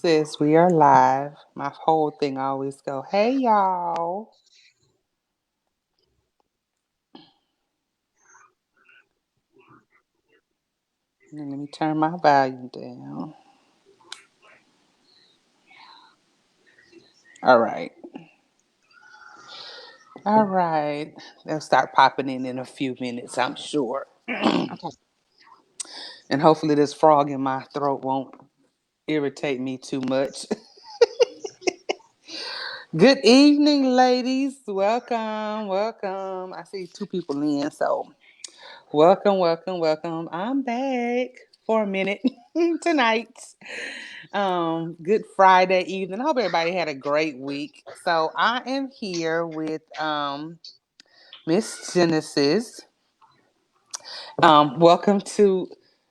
Sis, we are live. My whole thing always go, hey y'all. And then let me turn my volume down. All right. All right. They'll start popping in a few minutes, I'm sure. Okay. And hopefully this frog in my throat won't irritate me too much. Good evening, ladies. Welcome, welcome. I see two people in, so welcome, welcome, welcome. I'm back for a minute tonight. Good Friday evening. I hope everybody had a great week. So I am here with Miss Genesis. Welcome to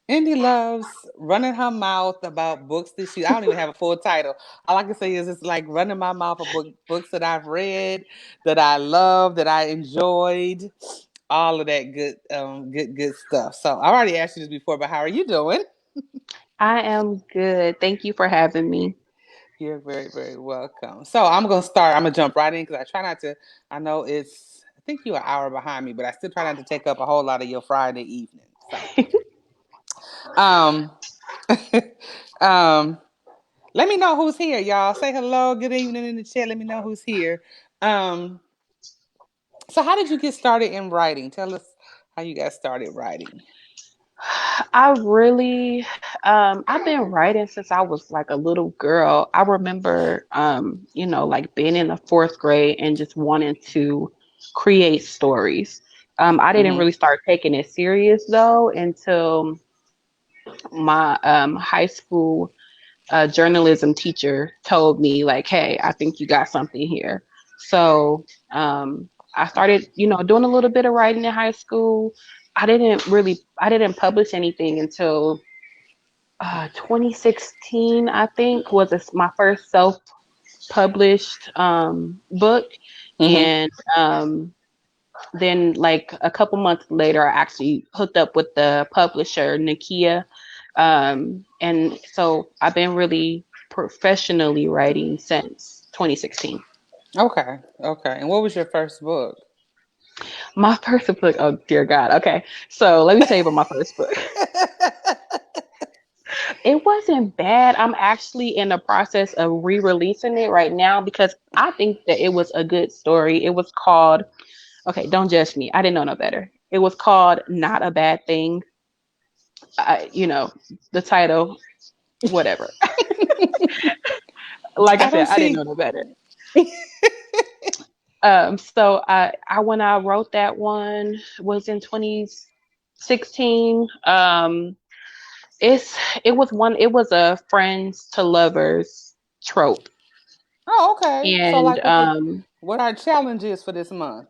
Indy Loves running her mouth about books that I don't even have a full title. All I can say is it's like running my mouth about books that I've read, that I love, that I enjoyed, all of that good stuff. So I already asked you this before, but how are you doing? I am good. Thank you for having me. You're very, very welcome. So I'm gonna start. I'm gonna jump right in because I try not to. I know it's. I think you're an hour behind me, but I still try not to take up a whole lot of your Friday evening. So, um, um, let me know who's here, y'all. Say hello, good evening in the chat. Let me know who's here. Um, so how did you get started in writing? Tell us how you got started writing. I really, I've been writing since I was like a little girl. I remember, like being in the fourth grade and just wanting to create stories. I didn't Mm-hmm. really start taking it serious though until my high school journalism teacher told me like, "Hey, I think you got something here." So I started, doing a little bit of writing in high school. I didn't publish anything until 2016. I think was my first self-published book, Mm-hmm. and then like a couple months later, I actually hooked up with the publisher, Nakia. And so I've been really professionally writing since 2016. Okay. Okay. And what was your first book? My first book, oh dear God. Okay. So let me tell you about my first book. It wasn't bad. I'm actually in the process of re-releasing it right now because I think that it was a good story. It was called, okay, don't judge me. I didn't know no better. It was called Not a Bad Thing. You know, the title, whatever. Like I I said, don't I didn't know see. no better. So I when I wrote that one was in 2016. It was a friends to lovers trope, Oh, okay. So, and like, what our challenge is for this month?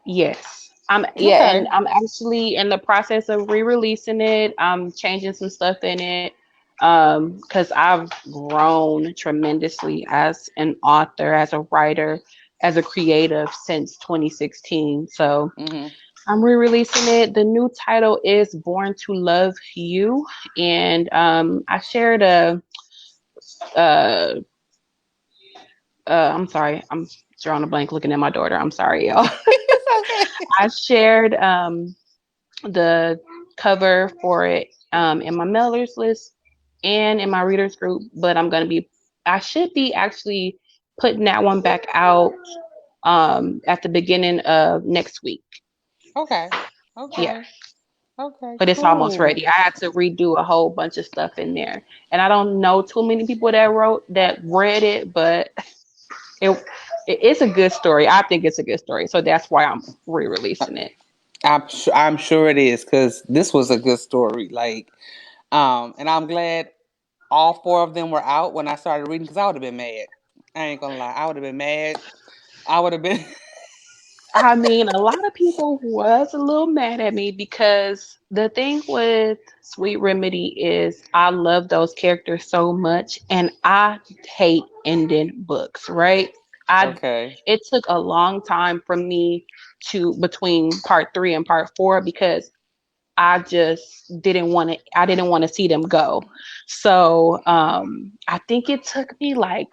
yes, and Okay. I'm actually in the process of re-releasing it. I'm changing some stuff in it, because I've grown tremendously as an author, as a writer, as a creative since 2016. So Mm-hmm. I'm re-releasing it. The new title is Born to Love You, and I shared uh, I'm sorry, I'm drawing a blank looking at my daughter. I'm sorry, y'all. It's okay. I shared the cover for it in my mailers list and in my readers group, but I should be actually putting that one back out at the beginning of next week. Okay. Yeah, Okay. Okay. but it's almost Cool. ready. I had to redo a whole bunch of stuff in there, and I don't know too many people that read it, but it it's a good story. I think it's a good story, so that's why I'm re-releasing it. I'm sure it is because this was a good story. Like, and I'm glad all four of them were out when I started reading because I would have been mad. I ain't gonna lie. I would have been mad. I would have been. I mean, a lot of people was a little mad at me because the thing with Sweet Remedy is I love those characters so much and I hate ending books, right? I Okay. It took a long time for me to between part 3 and part 4 because I didn't want to see them go. So I think it took me like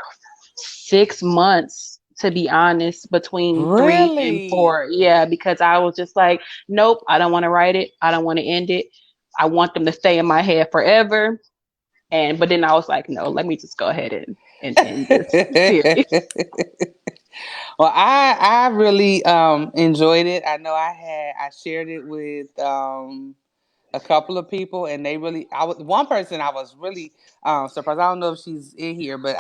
6 months, to be honest, between three and Really? four. Yeah, because I was just like, nope, I don't want to write it. I don't want to end it. I want them to stay in my head forever. And but then I was like, no, let me just go ahead and end this series. Well, I really enjoyed it. I know I shared it with a couple of people, and they really I was one person I was really surprised. I don't know if she's in here, but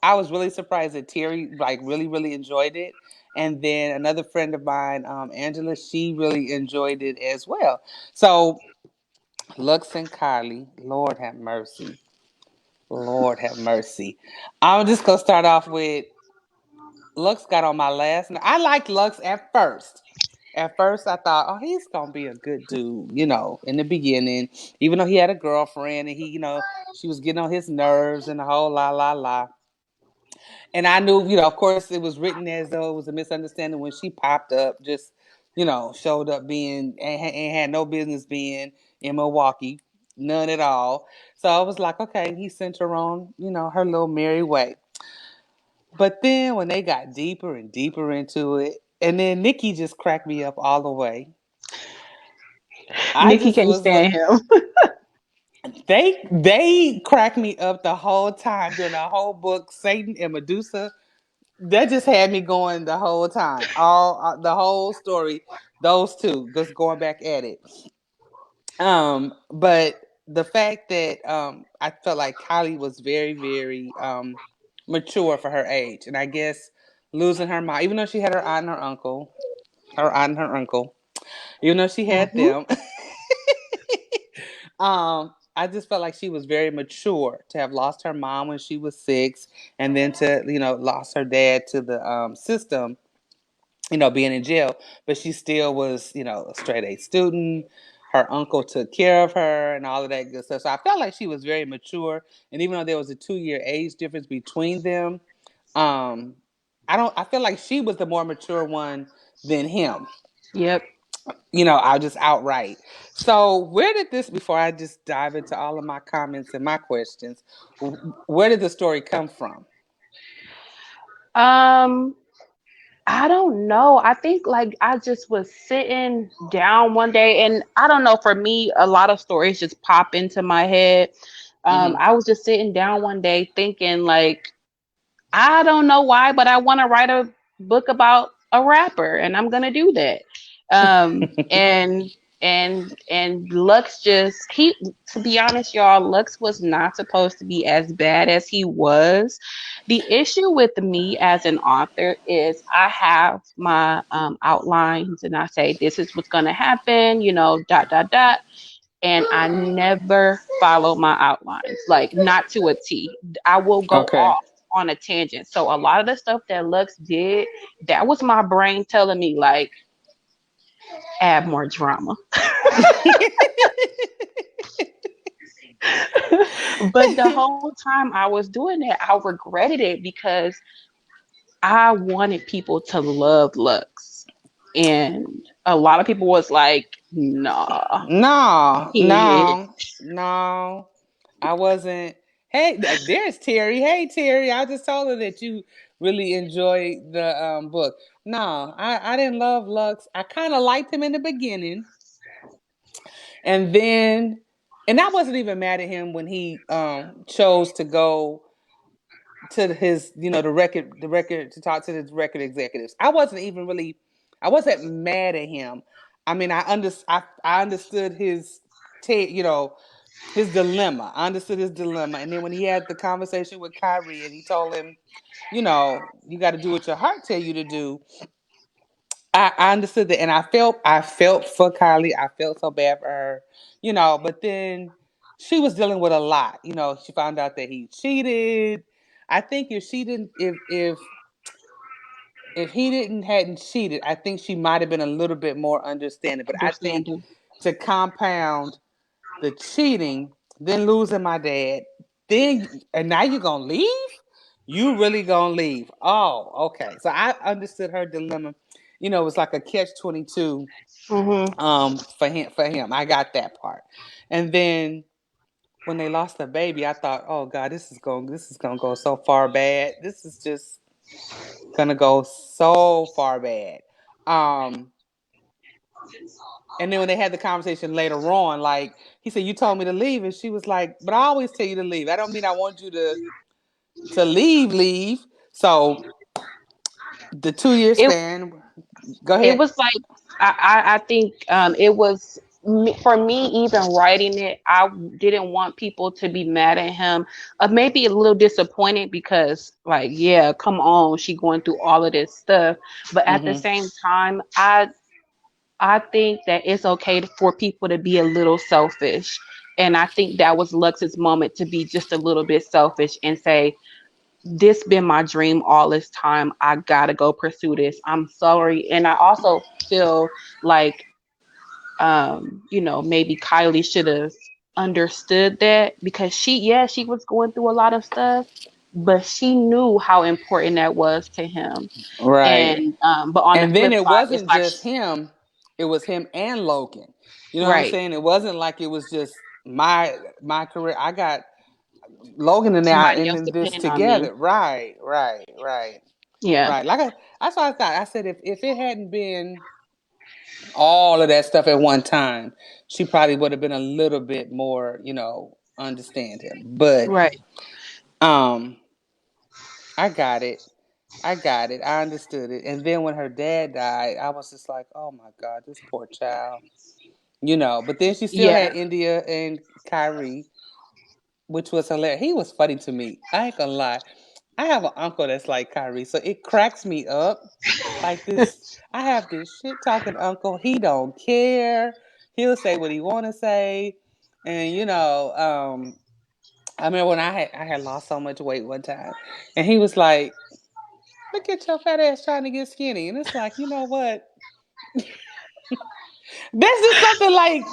I was really surprised that Terry like really enjoyed it. And then another friend of mine, Angela, she really enjoyed it as well. So Lux and Kylie, Lord have mercy. Lord have mercy. I'm just gonna start off with Lux got on my last. I liked Lux at first. At first, I thought, oh, he's gonna be a good dude, in the beginning. Even though he had a girlfriend and she was getting on his nerves and the whole la la la. And I knew, of course, it was written as though it was a misunderstanding when she popped up, just, showed up being and had no business being in Milwaukee, none at all. So I was like, okay, he sent her on, her little merry way. But then when they got deeper and deeper into it, and then Nikki just cracked me up all the way. I Nikki just can't was like, stand him. they cracked me up the whole time during the whole book. Satan and Medusa, that just had me going the whole time. All the whole story, those two just going back at it. But the fact that I felt like Kylie was very mature for her age, and I guess losing her mom, even though she had her aunt and her aunt and her uncle, even though she had Hmm. them. I just felt like she was very mature to have lost her mom when she was 6, and then to lost her dad to the system, being in jail, but she still was, a straight A student. Her uncle took care of her and all of that good stuff. So I felt like she was very mature. And even though there was a 2-year age difference between them, um, I feel like she was the more mature one than him. Yep. I just outright. So where did this, before I just dive into all of my comments and my questions, where did the story come from? Um, I don't know. I think like I just was sitting down one day, and I don't know. For me, a lot of stories just pop into my head. Hmm. I was just sitting down one day thinking like, I don't know why, but I want to write a book about a rapper, and I'm gonna do that. Um, and and Lux just he to be honest, y'all, Lux was not supposed to be as bad as he was. The issue with me as an author is I have my outlines, and I say this is what's gonna happen, dot dot dot, and I never follow my outlines, like not to a T. I will go Okay. off on a tangent. So a lot of the stuff that Lux did, that was my brain telling me like, add more drama. But the whole time I was doing that, I regretted it because I wanted people to love Lux. And a lot of people was like, nah, No, kid. no, no. I wasn't. Hey, there's Terry. Hey, Terry. I just told her that you really enjoyed the book. No, I didn't love Lux. I kind of liked him in the beginning, and then, and I wasn't even mad at him when he chose to go to his, the record to talk to the record executives. I wasn't mad at him. I mean, I understood his dilemma. I understood his dilemma. And then when he had the conversation with Kyrie and he told him, you got to do what your heart tell you to do. I understood that, and I felt for Kylie. I felt so bad for her, But then she was dealing with a lot. She found out that he cheated. I think if she didn't, if he didn't hadn't cheated, I think she might have been a little bit more understanding. But I think Understanding. to compound the cheating, then losing my dad, then and now you're gonna leave? You really gonna leave? Oh, okay. So I understood her dilemma. it was like a catch 22 Mhm. for him. I got that part. And then when they lost the baby, I thought, oh God, this is gonna go so far bad. This is just gonna go so far bad. Um and then when they had the conversation later on, like he said, you told me to leave, and she was like, but I always tell you to leave. I don't mean I want you to leave. So the 2 year It span. Go it ahead. was like I think it was for me even writing it. I didn't want people to be mad at him, maybe a little disappointed because like yeah, come on, she going through all of this stuff, but at the Mm-hmm. same time, I think that it's okay for people to be a little selfish. And I think that was Lux's moment to be just a little bit selfish and say, this been my dream all this time. I gotta go pursue this. I'm sorry. And I also feel like maybe Kylie should have understood that because she was going through a lot of stuff, but she knew how important that was to him. Right. And but on the And then flip it side, it's wasn't like just him; it was him and Logan. You know what I'm right, saying? It wasn't like it was just my career. I got Logan and I somebody else in this depending on me. together. Right, right, right, Yeah. right. That's what I thought. I said if it hadn't been all of that stuff at one time, she probably would have been a little bit more, understand him. But Right. um, I got it. I got it. I understood it. And then when her dad died, I was just like, oh my God, this poor child. But then she still Yeah. had India and Kyrie, which was hilarious. He was funny to me. I ain't gonna lie. I have an uncle that's like Kyrie, so it cracks me up. Like this, I have this shit talking uncle. He don't care. He'll say what he want to say, and I remember when I had lost so much weight one time, and he was like, "Look at your fat ass trying to get skinny," and it's like, you know what? That's just something like,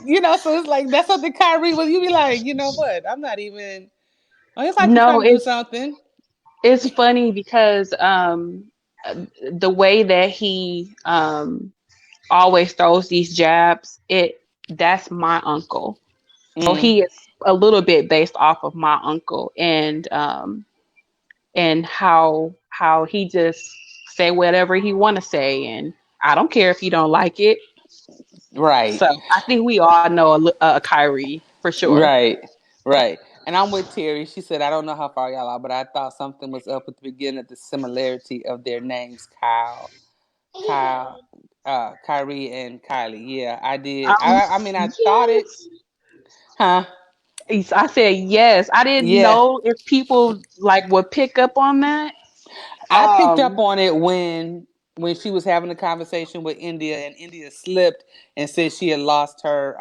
so it's like that's something Kyrie was. You be like, you know what? I'm not even. Oh, it's like you're No, trying to do it's something. it's funny because uh, the way that he always throws these jabs, that's my uncle. So Mm, he is a little bit based off of my uncle and how he just say whatever he want to say and I don't care if you don't like it. right, So I think we all know a Kyrie for sure. right, right. And I'm with Terry. She said, I don't know how far y'all are, but I thought something was up at the beginning of the similarity of their names, Kyle, Kyrie and Kylie. Yeah, I did. I mean, I thought it, Yes. huh? I said yes. I didn't Yeah. know if people like would pick up on that. I picked up Um, on it when she was having a conversation with India, and India slipped and said she had lost her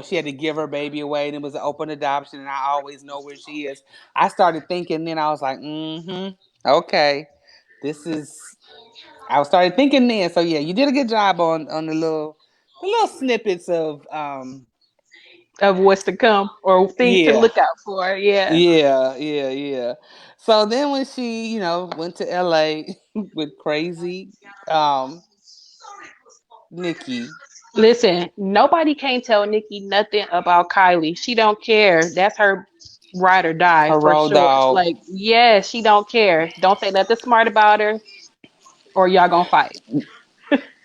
she had to give her baby away, and it was an open adoption, and I always know where she is. I started thinking, then I was like, okay, this is I started thinking then. So yeah, you did a good job on the little snippets of of what's to come or things to yeah. look out for. Yeah. Yeah, yeah, yeah. So then when she, went to LA with crazy Nikki, Listen, nobody can tell Nikki nothing about Kylie. She don't care. That's her ride or die her for road sure. dog. Like, yeah, she don't care. Don't say nothing smart about her or y'all gonna fight.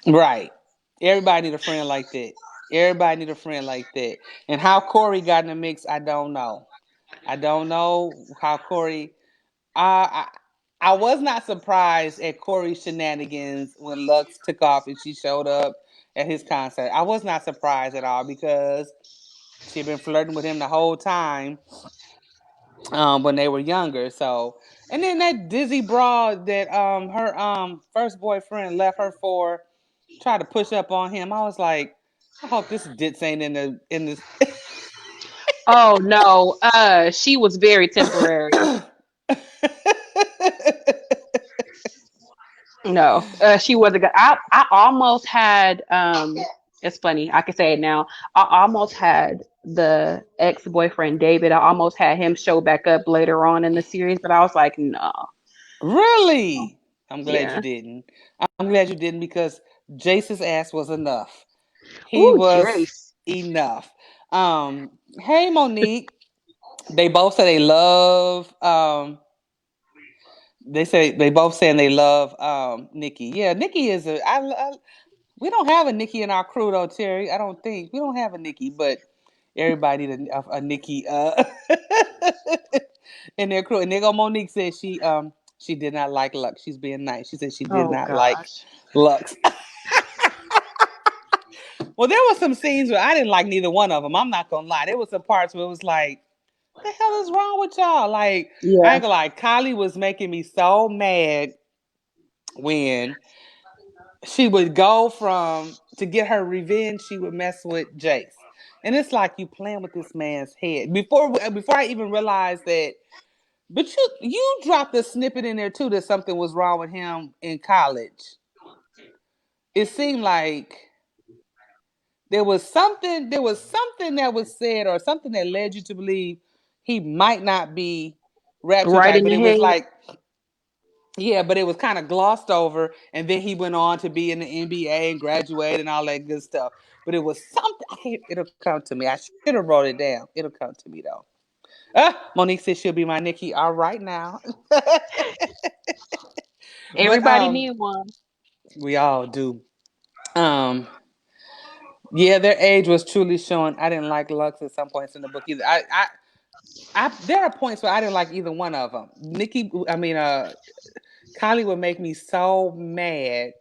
Right. Everybody need a friend like that. Everybody need a friend like that. And how Corey got in the mix, I don't know. I don't know how Corey. I I was not surprised at Corey's shenanigans when Lux took off and she showed up at his concert. I was not surprised at all because she had been flirting with him the whole time when they were younger. So, and then that dizzy broad that her first boyfriend left her for tried to push up on him. I was like, I hope this ditz ain't in this. Oh no, she was very temporary. No, she wasn't good. I almost had it's funny, I can say it now. I almost had the ex-boyfriend David. I almost had him show back up later on in the series, but I was like, no. Really? I'm glad you Yeah. didn't. I'm glad you didn't because Jace's ass was enough. He Ooh, was Jace. enough. Hey Monique. They both say they love they say they both saying they love Nikki. Yeah, Nikki is we don't have a Nikki in our crew though, Terry. I don't think we don't have a Nikki, but everybody need a Nikki in their crew. And Nigga Monique said she did not like Lux. She's being nice. She said she did Oh not like gosh. Lux. Well, there was some scenes where I didn't like neither one of them. I'm not gonna lie. There was some parts where it was like, the hell is wrong with y'all? Like, I Yeah. ain't gonna lie, Kylie was making me so mad when she would go from to get her revenge, she would mess with Jace. And it's like you playing with this man's head. Before I even realized that, but you dropped a snippet in there too that something was wrong with him in college. It seemed like there was something that was said or something that led you to believe he might not be rapture Right type, in but the it was head. like, yeah, but it was kind of glossed over, and then he went on to be in the NBA and graduate and all that good stuff. But it was something. I can't, it'll come to me. I should have wrote it down. It'll come to me though. Monique says she'll be my Nikki. All right now, but Everybody need one. we all do. Um, yeah, their age was truly showing. I didn't like Lux at some points in the book either. There are points where I didn't like either one of them. Kylie would make me so mad,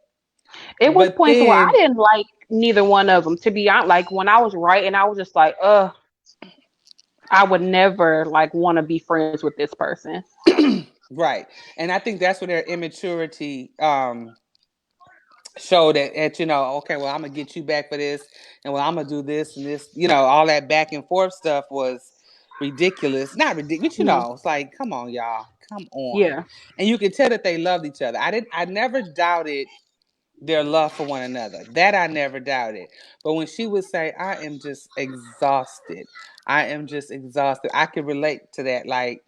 It was but points where I then didn't like neither one of them. To be honest, like when I was writing, I was just like, I would never like want to be friends with this person. right, and I think that's where their immaturity showed at okay, well, I'm gonna get you back for this, and well, I'm gonna do this and this, all that back and forth stuff was ridiculous. Not ridiculous, but Mm, it's like, come on, y'all, come on, yeah. and you could tell that they loved each other. I never doubted their love for one another. That I never doubted. But when she would say, I am just exhausted, I am just exhausted, I could relate to that. Like,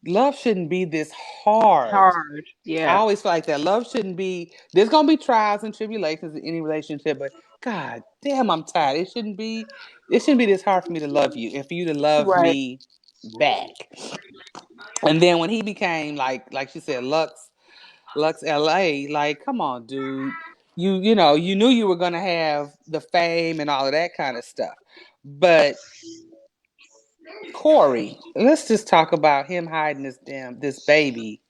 love shouldn't be this hard. Hard. I Yeah. always feel like that. Love shouldn't be, there's going to be trials and tribulations in any relationship, but God damn, I'm tired. It shouldn't be this hard for me to love you and for you to love Right. me back. And then when he became like she said, Lux LA, like, come on, dude. You knew you were gonna have the fame and all of that kind of stuff. But Corey, let's just talk about him hiding this baby.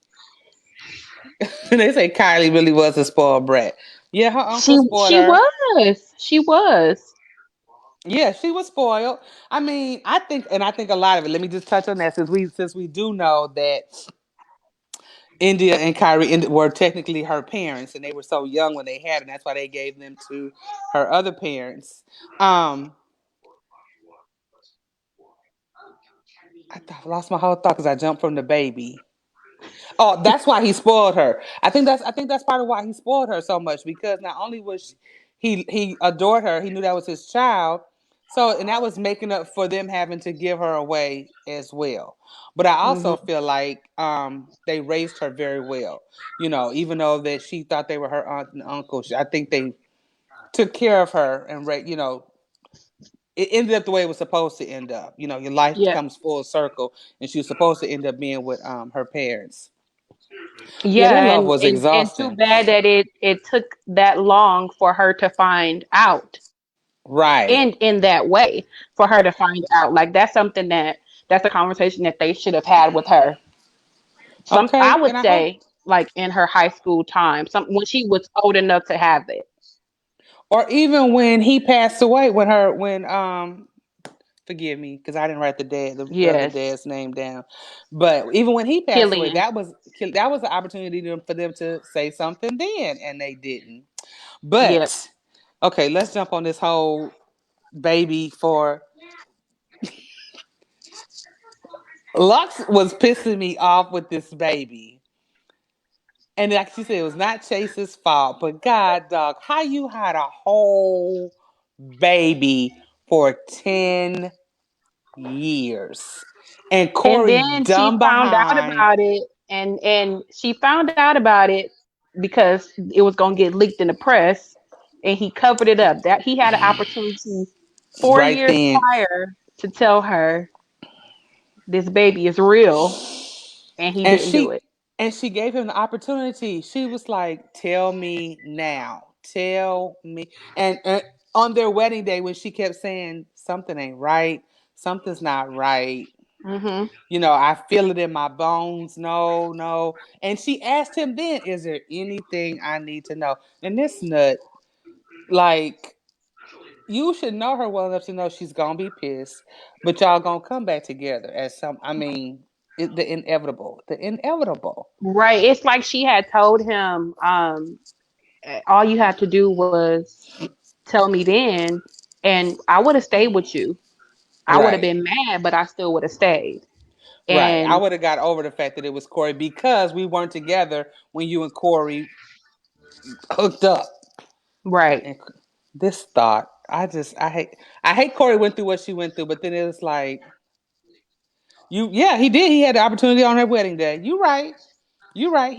They say Kylie really was a spoiled brat. Yeah, her uncle She spoiled she her. was. She was. Yeah, she was spoiled. I mean, I think a lot of it. Let me just touch on that since we do know that India and Kyrie were technically her parents, and they were so young when they had, and that's why they gave them to her other parents. Um, I lost my whole thought because I jumped from the baby. Oh, that's why he spoiled her. I think that's part of why he spoiled her so much because not only was he adored her, he knew that was his child. So and that was making up for them having to give her away as well. But I also Hmm. feel like they raised her very well. Even though that she thought they were her aunt and uncle, I think they took care of her and it ended up the way it was supposed to end up. Your life Yeah. comes full circle, and she was supposed to end up being with her parents. Yeah, their Yeah, love and, was and and too exhausting. bad that it took that long for her to find out. Right. And in that way for her to find out. Like that's a conversation that they should have had with her. Some I Okay. would And I hope, say like in her high school time, some when she was old enough to have it. or even when he passed away, forgive me because I didn't write the other Yes. dad's name down, but even when he passed away, Killian. that was the opportunity for them to say something then, and they didn't. Yep. But okay, let's jump on this whole baby for Lux was pissing me off with this baby. And like she said, it was not Chase's fault. But God, dog, how you had a whole baby for 10 years? And And Corey then she dumb found out behind. about it. and she found out about it because it was gonna get leaked in the press, and he covered it up. That he had an opportunity 4 Right years then. prior to tell her this baby is real, and he And didn't do she it. and she gave him the opportunity. She was like, "Tell me now. Tell me." And on their wedding day, when she kept saying something ain't right, something's not right. Hmm. I feel it in my bones. No, no. And she asked him then, "Is there anything I need to know?" And this nut, like, you should know her well enough to know she's gonna be pissed, but y'all gonna come back together as some. I mean, the inevitable, the inevitable. Right. It's like she had told him, all you had to do was tell me then, and I would have stayed with you. I would have Right, been mad, but I still would have stayed. right. I And would have got over the fact that it was Corey because we weren't together when you and Corey hooked up. right. And this thought, I hate Corey went through what she went through, but then it was like yeah, he did. He had the opportunity on her wedding day. You right. You right.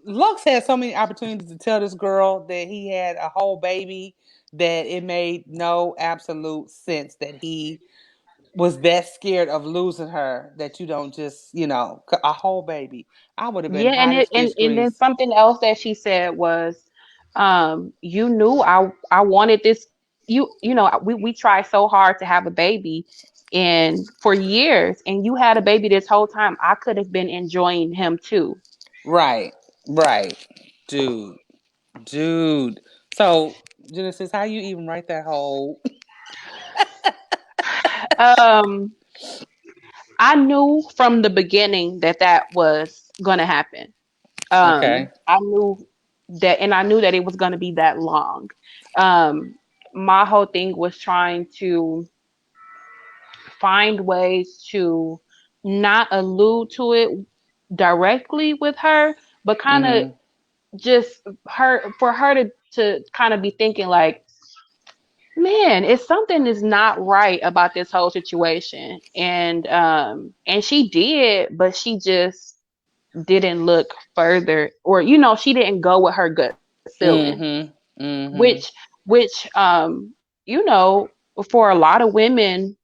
Lux had so many opportunities to tell this girl that he had a whole baby that it made no absolute sense that he was that scared of losing her that you don't just, a whole baby. I would have been Yeah, and hot it as and, fish and then grease. something else that she said was, you knew I wanted this. We tried so hard to have a baby, and for years, and you had a baby this whole time. I could have been enjoying him too. Right, right. Dude, dude. So, Genesis, how you even write that whole. Um, I knew from the beginning that that was gonna happen. Okay. I knew that, and I knew that it was gonna be that long. Um, my whole thing was trying to find ways to not allude to it directly with her, but kind of Mm just her for her to kind of be thinking like, man, if something is not right about this whole situation, and she did, but she just didn't look further, or she didn't go with her gut hmm. feeling, which Mm which you know for a lot of women,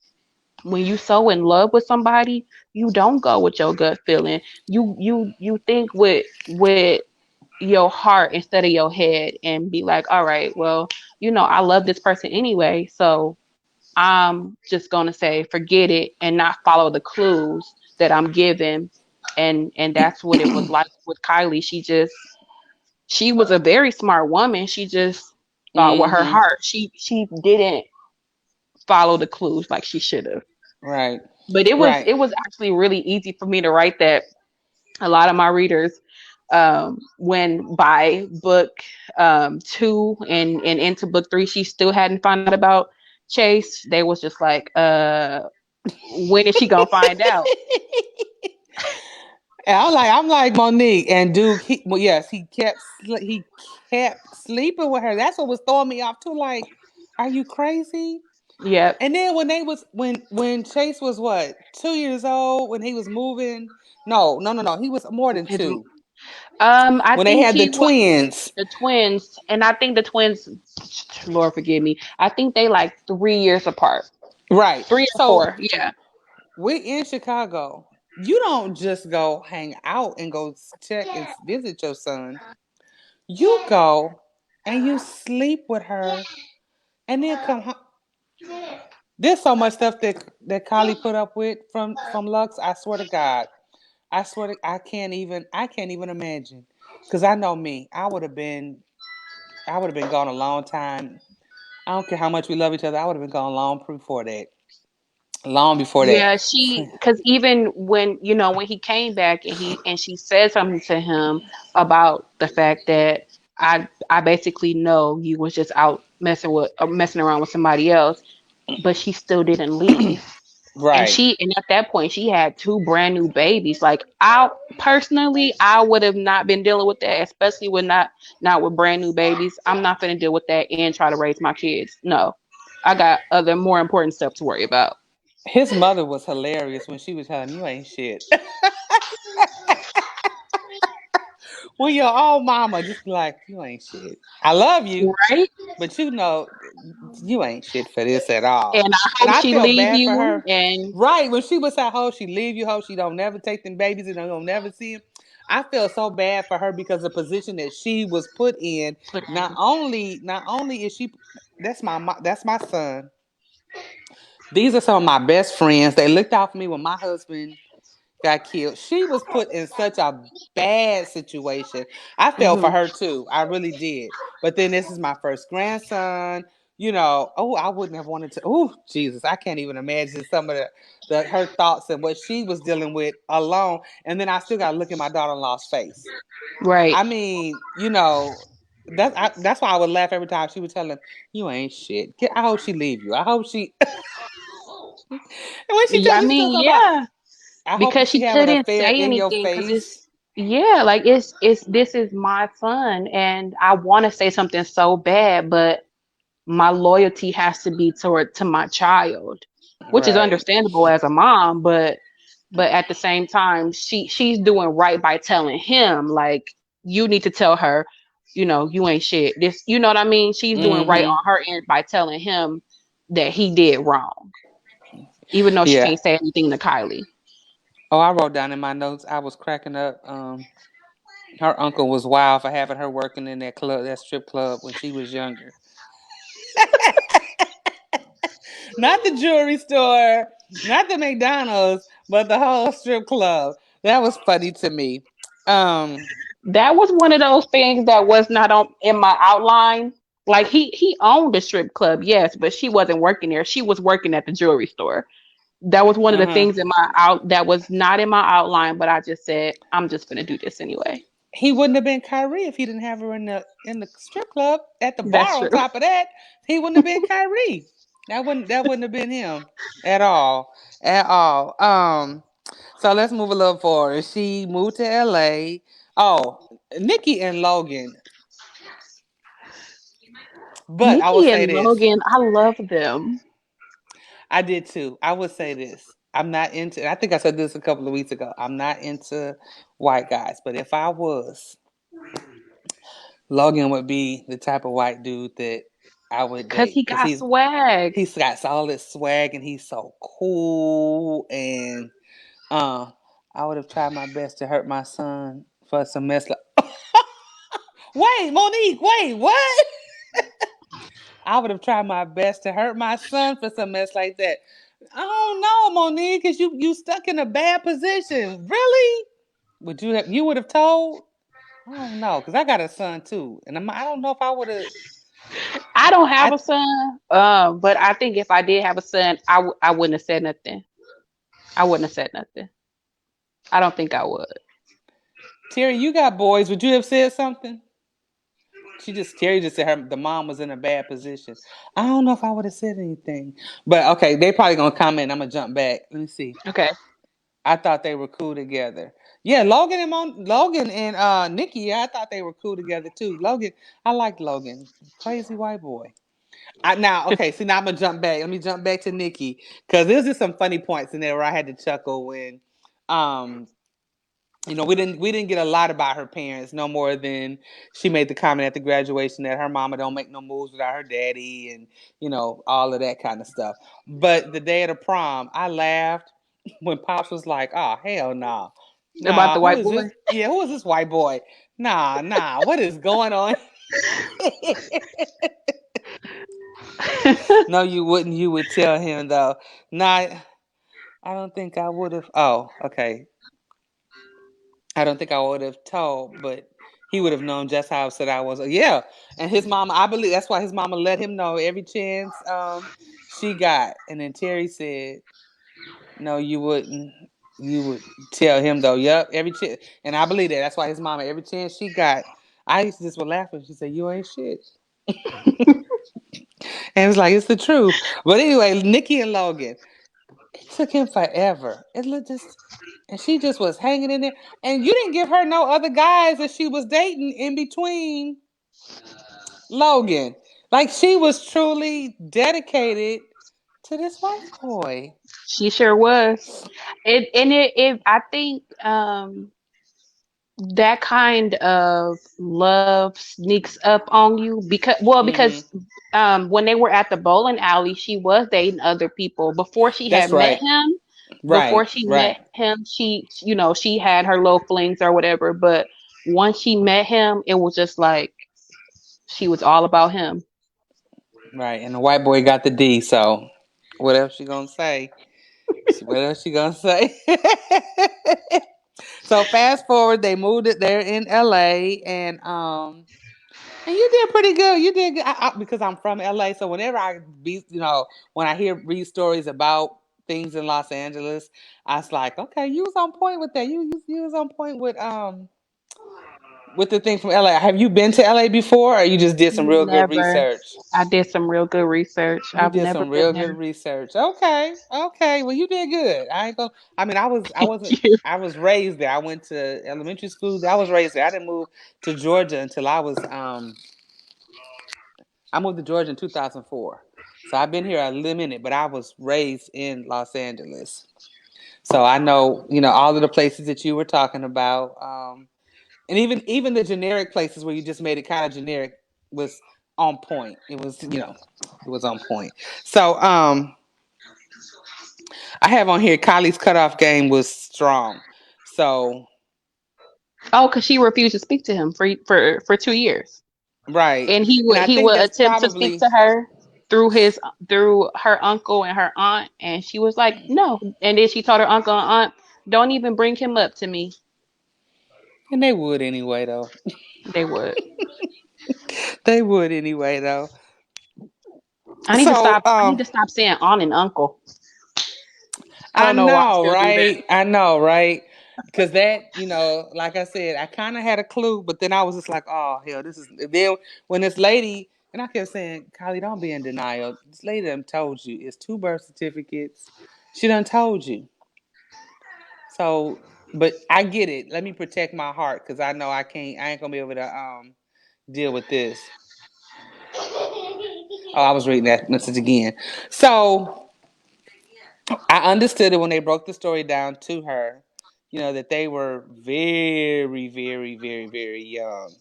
when you so in love with somebody, you don't go with your gut feeling. You think with your heart instead of your head, and be like, all right, well, I love this person anyway, so I'm just gonna say forget it and not follow the clues that I'm given. And that's what it was like with Kylie. She was a very smart woman. She just hmm. thought with Mm her hmm. heart. She didn't follow the clues like she should have. Right. But it was Right. it was actually really easy for me to write that. A lot of my readers, when by book 2 and into book 3, she still hadn't found out about Chase. They was just like, when is she gonna find out? And I'm like Monique and Duke. Well, yes, he kept sleeping with her. That's what was throwing me off too. Like, are you crazy? Yep. And then when Chase was what 2 years old when he was moving. No, no, no, no. He was more than His, two I when they think had the he was twins. the twins, and I think the twins, Lord forgive me, I think they like 3 years apart, Right. 3 or 4. So Yeah. we're in Chicago. You don't just go hang out and go check and visit your son. You go and you sleep with her and then come home. There's so much stuff that Kylie put up with from Lux. I swear to God, I can't even imagine. Cause I know me, I would have been gone a long time. I don't care how much we love each other. I would have been gone long before that. Yeah, because even when he came back, and she said something to him about the fact that I basically know you was just out messing around with somebody else, but she still didn't leave. And Right. at that point she had two brand new babies. Like, I personally, I would have not been dealing with that, especially with not with brand new babies. I'm not gonna deal with that and try to raise my kids. No, I got other more important stuff to worry about. His mother was hilarious when she was telling him, "You ain't shit." when your own mama just be like, you ain't shit. I love you, Right? but you know, you ain't shit for this at all. And I And hope I she felt leave bad for you. her. And Right. When she was at home, she leave you home. She don't never take them babies and don't never see them. I felt so bad for her because the position that she was put in. put in. Not only is she that's my son. These are some of my best friends. They looked out for me when my husband got killed. She was put in such a bad situation. I felt for Hmm. her too. I really did. But then this is my first grandson. Oh, I wouldn't have wanted to. Oh, Jesus, I can't even imagine some of the her thoughts and what she was dealing with alone. And then I still got to look at my daughter-in-law's face. Right. I mean, that's why I would laugh every time she would tell him, "You ain't shit." I hope she leave you. I hope she. And when she Yeah, tells I me, she tells mean, me about, yeah, I hope because she she have an couldn't affair say in your anything because face. yeah, like it's this is my son, and I want to say something so bad, but my loyalty has to be toward to my child, which is Right. understandable as a mom, but at the same time, she's doing right by telling him like you need to tell her, you ain't shit. This, you know what I mean? She's doing right Mm-hmm. on her end by telling him that he did wrong, even though she Yeah. can't say anything to Kylie. Oh, I wrote down in my notes. I was cracking up. Her uncle was wild for having her working in that club, that strip club, when she was younger. Not the jewelry store, not the McDonald's, but the whole strip club. That was funny to me. Um. That was one of those things that was not on in my outline. Like he owned a strip club, yes, but she wasn't working there. She was working at the jewelry store. That was one of Uh the huh. things in my out that was not in my outline, but I just said I'm just gonna do this anyway. He wouldn't have been Kyrie if he didn't have her in the strip club at the That's bar. On true. top of that, he wouldn't have been Kyrie. That wouldn't have been him at all, at all. So let's move a little forward. She moved to L.A. Oh, Nikki and Logan. But I will Nikki say and this. Logan, I love them. I did too. I would say this. I'm not into. I think I said this a couple of weeks ago. I'm not into white guys, but if I was, Logan would be the type of white dude that I would Cause date he because got he's swag. he's got all this swag and he's so cool and uh I would have tried my best to hurt my son for some mess like wait, Monique, wait, what? I would have tried my best to hurt my son for some mess like that. I don't know, Monique, because you stuck in a bad position. Really? You would have told? I don't know, because I got a son too. And I don't know if I would have. I don't have I a son, but I think if I did have a son, I wouldn't have said nothing. I wouldn't have said nothing. I don't think I would. Terry, you got boys. Would you have said something? Terry just said the mom was in a bad position. I don't know if I would have said anything. But okay, they probably gonna comment. I'm gonna jump back. Let me see. Okay. I thought they were cool together. Yeah, Logan and Nikki, yeah, I thought they were cool together too. Logan, I liked Logan. Crazy white boy. Now, okay, see now I'm gonna jump back. Let me jump back to Nikki. Cause there's just some funny points in there where I had to chuckle when um we didn't get a lot about her parents no more than she made the comment at the graduation that her mama don't make no moves without her daddy and all of that kind of stuff. But the day of the prom, I laughed when Pops was like, "Oh hell no, About nah, the who white is this? boy. Yeah, who is this white boy? Nah, nah, what is going on?" No, you wouldn't. You would tell him though. Nah, I don't think I would have. Oh, okay. I don't think I would have told, but he would have known just how upset I was. Yeah, and his mama, I believe that's why his mama let him know every chance she got. And then Terry said, "No, you wouldn't. You would tell him though. Yep, every chance." And I believe that. That's why his mama, every chance she got, I used to just would laugh when she said, "You ain't shit." And it was like it's the truth. But anyway, Nikki and Logan. It took him forever. It looked just, and she just was hanging in there. And you didn't give her no other guys that she was dating in between Logan. Like she was truly dedicated to this white boy. She sure was. It and it I think that kind of love sneaks up on you because Mm-hmm. when they were at the bowling alley, she was dating other people before she had That's met right. him. Right. Before she met Right. him, she had her little flings or whatever, but once she met him, it was just like she was all about him. Right. And the white boy got the D. So what else you gonna say? What else you gonna say? So fast forward, they moved it there in LA, and you did pretty good. You did good because I'm from LA. So whenever I be, when I read stories about things in Los Angeles, I was like, okay, you was on point with that. You was on point with the thing from LA. Have you been to LA before, or you just did some real good Never. research? I did some real good research. You I've did never some been real good there. research. Okay, okay. Well, you did good. I ain't gonna. I mean, I Thank wasn't. you. I was raised there. I went to elementary school. I was raised there. I didn't move to Georgia until I was. I moved to Georgia in 2004. So I've been here a little minute, but I was raised in Los Angeles. So I know, all of the places that you were talking about, and even the generic places where you just made it kind of generic was on point. It was on point. So I have on here Kylie's cutoff game was strong. So Oh, because she refused to speak to him for 2 years, right, and he and would I he think would that's attempt to speak to probably, her through her uncle and her aunt, and she was like, no. And then she told her uncle and aunt, don't even bring him up to me. and they would anyway though. They would. They would anyway though. I need to So stop. I need to stop saying aunt and uncle. I I don't know why I know, still do that. right? I know, right? Because that, like I said, I kind of had a clue, but then I was just like, oh, hell, this is. Then when this lady, and I kept saying, Kylie, don't be in denial. This lady done told you it's two birth certificates. She done told you. So, but I get it. Let me protect my heart because I know I ain't going to be able to deal with this. Oh, I was reading that message again. So I understood it when they broke the story down to her, that they were very, very, very, very young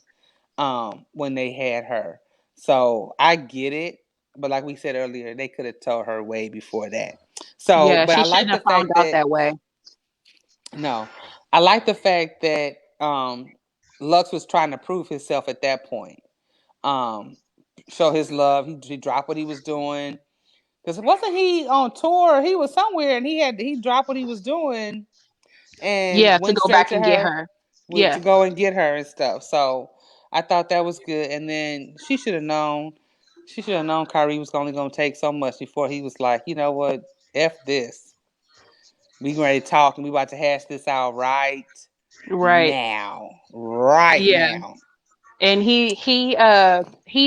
when they had her. So I get it. But like we said earlier, they could have told her way before that. So, Yeah, but she I shouldn't like the have found fact out that, that way. no, I like the fact that Lux was trying to prove himself at that point. Um, show his love. He dropped what he was doing. Because wasn't he on tour? He was somewhere and he dropped what he was doing and Yeah, to went go straight back to and get her her. to Yeah, go and get her and stuff. So I thought that was good. And then she should have known. She should have known Kyrie was only going to take so much before he was like, you know what, f this. We ready to talk and we about to hash this out right. now, right Yeah. now. And he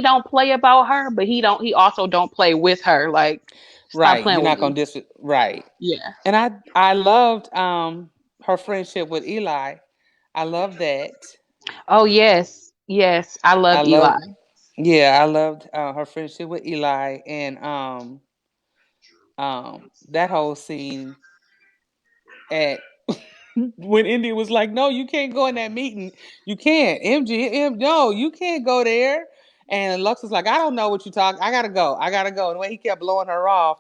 don't play about her, but he also don't play with her. Like, stop Right, playing you're with not me. gonna right. Yeah. And I loved her friendship with Eli. I love that. Oh yes, yes. I I love Eli. love, yeah, I loved her friendship with Eli and that whole scene at when India was like, "No, you can't go in that meeting. You can't, no, you can't go there." And Lux was like, "I don't know what you talk. I gotta go. I gotta go." And the way he kept blowing her off,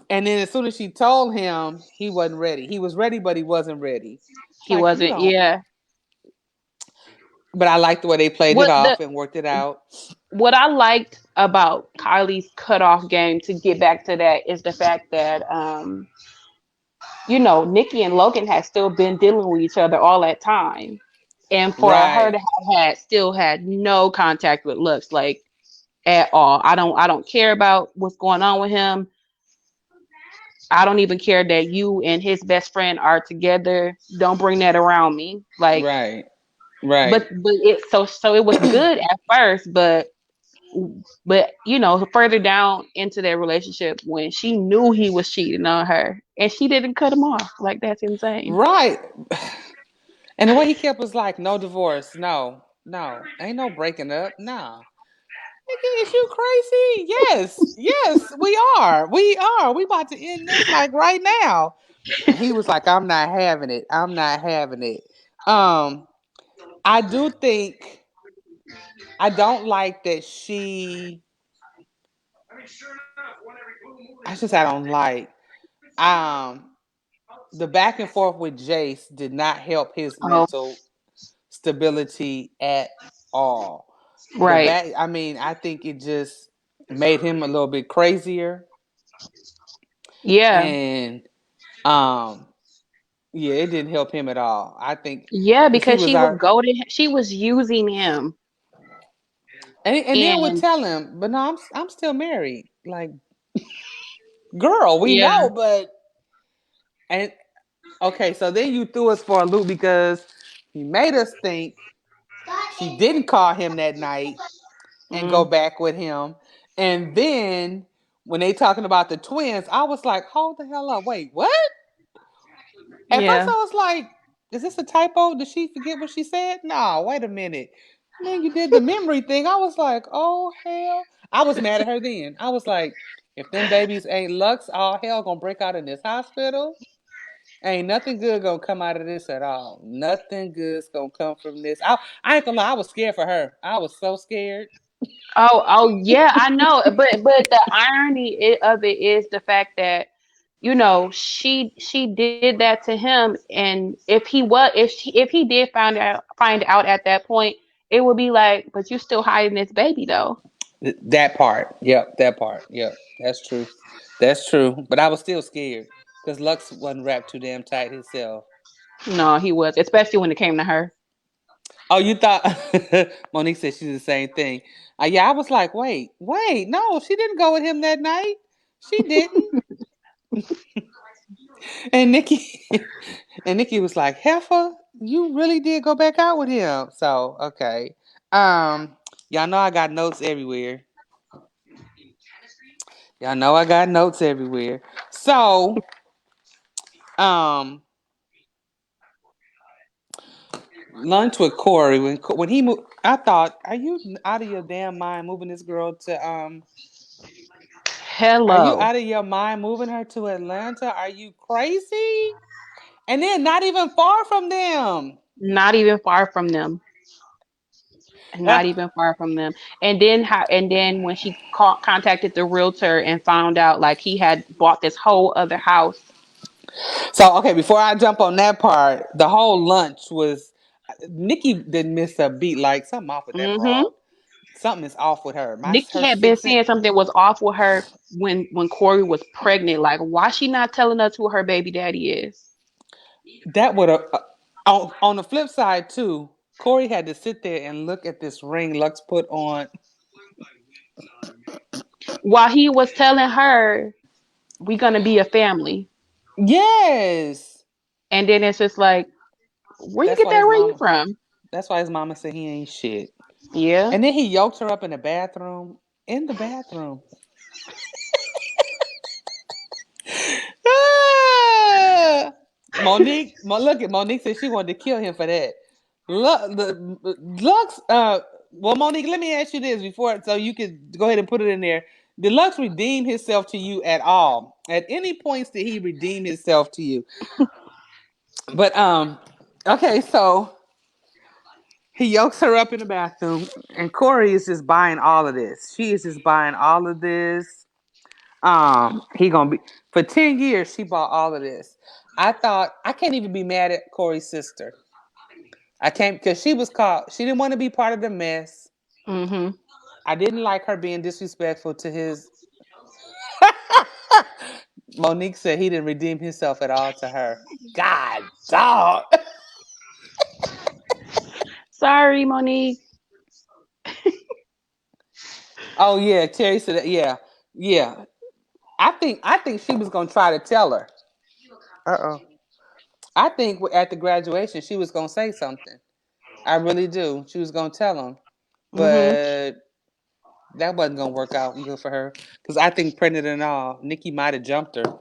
and then as soon as she told him, he wasn't ready. He was ready, but he wasn't ready. It's He like you wasn't. don't. Yeah. But I liked the way they played it What the off and worked it out. what I liked about Kylie's cutoff game, to get back to that, is the fact that Nikki and Logan had still been dealing with each other all that time. And for her Right, to have still had no contact with Lux, like, at all. I don't care about what's going on with him. I don't even care that you and his best friend are together. Don't bring that around me. Like, right, right, but it was good at first, but further down into their relationship, when she knew he was cheating on her and she didn't cut him off, like, that's insane. right. And the way he kept was like, "No divorce, no, no, ain't no breaking up, nah." Nigga, is you crazy? Yes, yes, we are. We are. We about to end this like right now. And he was like, I'm not having it. I'm not having it. Um, I do think I don't like that she. I just I don't like um the back and forth with Jace did not help his Oh, mental stability at all. The right. back, I mean, I think it just made him a little bit crazier, Yeah. and um, yeah, it didn't help him at all. I think Yeah, because he because was she was our, goading, she was using him. and then would And tell him, but no, I'm still married. Like, girl, we yeah. know, but and okay, so then you threw us for a loop because he made us think she didn't call him that night and go Mm, back with him. And then when they talking about the twins, I was like, hold the hell up. Wait, what? At first yeah. I was like, is this a typo? Did she forget what she said? No, wait a minute. And then you did the memory thing. I was like, oh hell. I was mad at her then. I was like, if them babies ain't Lux, all hell gonna break out in this hospital. Ain't nothing good gonna come out of this at all. Nothing good's gonna come from this. I ain't gonna lie, I was scared for her. I was so scared. Oh, yeah, I know. But the irony of it is the fact that, she did that to him, and if he did find out at that point, it would be like, but you still hiding this baby though. That part. Yep, that part. Yep. That's true. That's true. But I was still scared. Because Lux wasn't wrapped too damn tight himself. No, he was, especially when it came to her. Oh, you thought Monique said she's the same thing. Yeah, I was like, wait, no, she didn't go with him that night. She didn't. And Nikki and Nikki was like, Heifer, you really did go back out with him. So, okay. Um, y'all know I got notes everywhere. Y'all know I got notes everywhere. So, um, lunch with Corey when he moved. I thought, are you out of your damn mind moving this girl to Are you Hello. out of your mind moving her to Atlanta? Are you crazy? And then not even far from them. Not even far from them. Not That even far from them. And then when she contacted the realtor and found out like he had bought this whole other house. so okay. Before I jump on that part, the whole lunch was Nikki didn't miss a beat. Like something off with that Hmm. broad. Something is off with her. Nikki Her had been sixth. saying something was off with her when Corey was pregnant. Like, why she not telling us who her baby daddy is? That would have. On the flip side too, Corey had to sit there and look at this ring Lux put on. While he was telling her, we gonna be a family. Yes, And then it's just like, where you that's get why that his ring mama. from? That's why his mama said he ain't shit. Yeah. And then he yoked her up in the bathroom. In the bathroom. Ah! Look at Monique said she wanted to kill him for that. Lux, well, Monique, let me ask you this before, so you could go ahead and put it in there. Did Lux redeem himself to you at all? At any points did he redeem himself to you? But okay, so he yokes her up in the bathroom, and Corey is just buying all of this. She is just buying all of this. He gonna be for 10 years. She bought all of this. I thought I can't even be mad at Corey's sister. I can't because she was caught. She didn't want to be part of the mess. Hmm. I didn't like her being disrespectful to his. Monique said he didn't redeem himself at all to her. God, dog. Sorry, Monique. Oh yeah, Terry said that. Yeah, yeah. I think she was gonna try to tell her. Uh-oh. I think at the graduation she was gonna say something. I really do. She was gonna tell him, Hmm. but that wasn't gonna work out good for her. Cause I think pregnant and all, Nikki might have jumped her.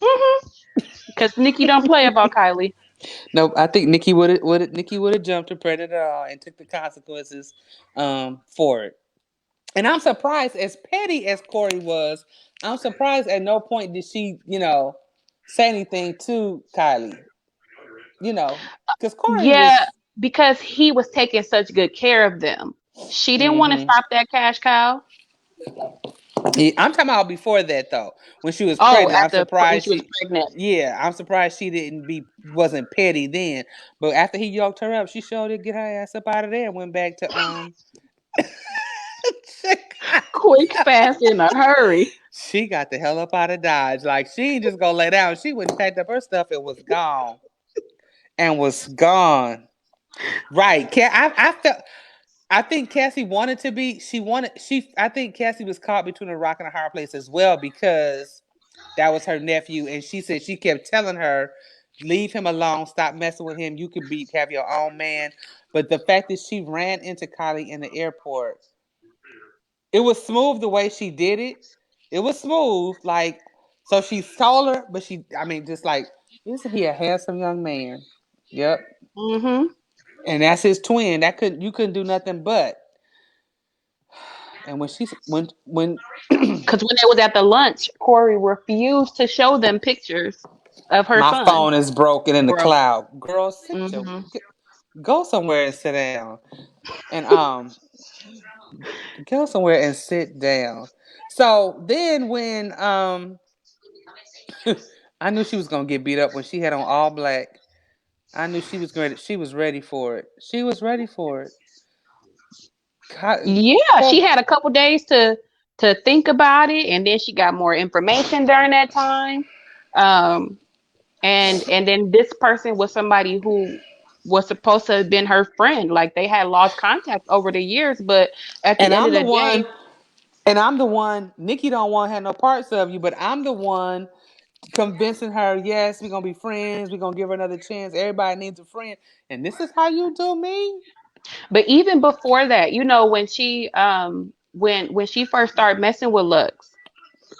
Hmm. Because Nikki don't play about Kylie. Nope, I think Nikki would have jumped her pregnant and all and took the consequences for it. And I'm surprised, as petty as Corey was, I'm surprised at no point did she, say anything to Kylie. Because Corey Yeah, was. because he was taking such good care of them. She didn't want to Mm-hmm. stop that cash cow. Yeah, I'm talking about before that though. When she was Oh, pregnant, I'm when surprised she was she. pregnant. Yeah, I'm surprised she wasn't petty then. But after he yoked her up, she sure did get her ass up out of there and went back to Chicago. Quick, fast, in a hurry. She got the hell up out of Dodge. Like she ain't just gonna lay down. She went and packed up her stuff. It was gone and was gone. Right. I felt. I think Cassie wanted to be. She wanted. She. I think Cassie was caught between a rock and a hard place as well because that was her nephew, and she said she kept telling her, "Leave him alone. Stop messing with him. You could have your own man." But the fact that she ran into Kylie in the airport, it was smooth the way she did it. It was smooth, like so she told her, but she, I mean, just like, isn't he a handsome young man? Yep, Mm-hmm. and that's his twin. That could you couldn't do nothing but. And when she's when Because when they was at the lunch, Corey refused to show them pictures of her my son. phone is broken in the Bro. cloud, girl, Mm-hmm. go somewhere and sit down, and go somewhere and sit down. So then when I knew she was gonna get beat up when she had on all black. I knew she was ready. She was ready for it. She was ready for it. Yeah, she Cor- had a couple days to think about it, and then she got more information during that time. Um, and then this person was somebody who was supposed to have been her friend. Like they had lost contact over the years, but at and the end of I'm the the one. day, And I'm the one. Nikki don't want to have no parts of you, but I'm the one convincing her. Yes, we're gonna be friends. We're gonna give her another chance. Everybody needs a friend, and this is how you do me. but even before that, you know, when she first started messing with Lux,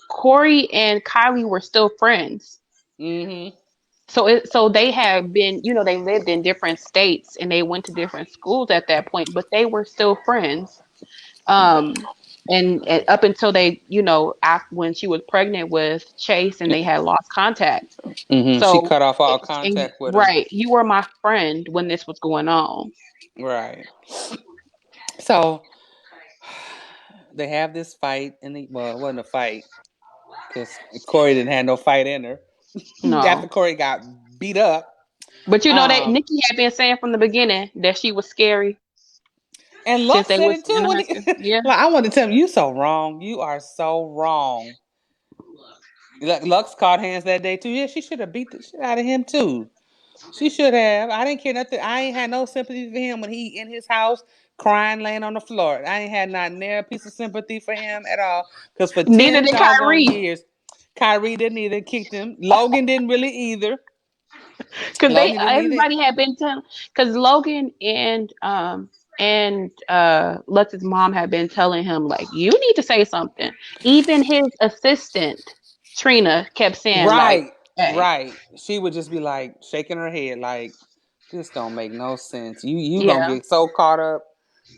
Corey and Kylie were still friends. Mm-hmm. So they have been, you know, they lived in different states and they went to different schools at that point, but they were still friends. Um, and up until they, you know, after when she was pregnant with Chase and they had lost contact. Mm-hmm. She So, cut off all contact with him. right, you were my friend when this was going on. Right. So they have this fight, and well, it wasn't a fight because Corey didn't have no fight in her. After No, Corey got beat up, but you know that um, Nikki had been saying from the beginning that she was scary and since Lux they said was it in too. When high he, school. Yeah, like, I want to tell him, you so wrong. You are so wrong. Lux caught hands that day too. Yeah, she should have beat the shit out of him too. She should have. I didn't care nothing. I ain't had no sympathy for him when he in his house crying, laying on the floor. I ain't had not near a piece of sympathy for him at all. Because for neither 10 did doggone Kyrie. years, Kyrie didn't either kicked him. Logan didn't really either. Because they Logan didn't either. everybody had been telling, because Logan and Lux's mom had been telling him like, you need to say something. Even his assistant Trina kept saying like, Right, hey, right. She would just be like shaking her head like, this don't make no sense. You gonna yeah. get so caught up.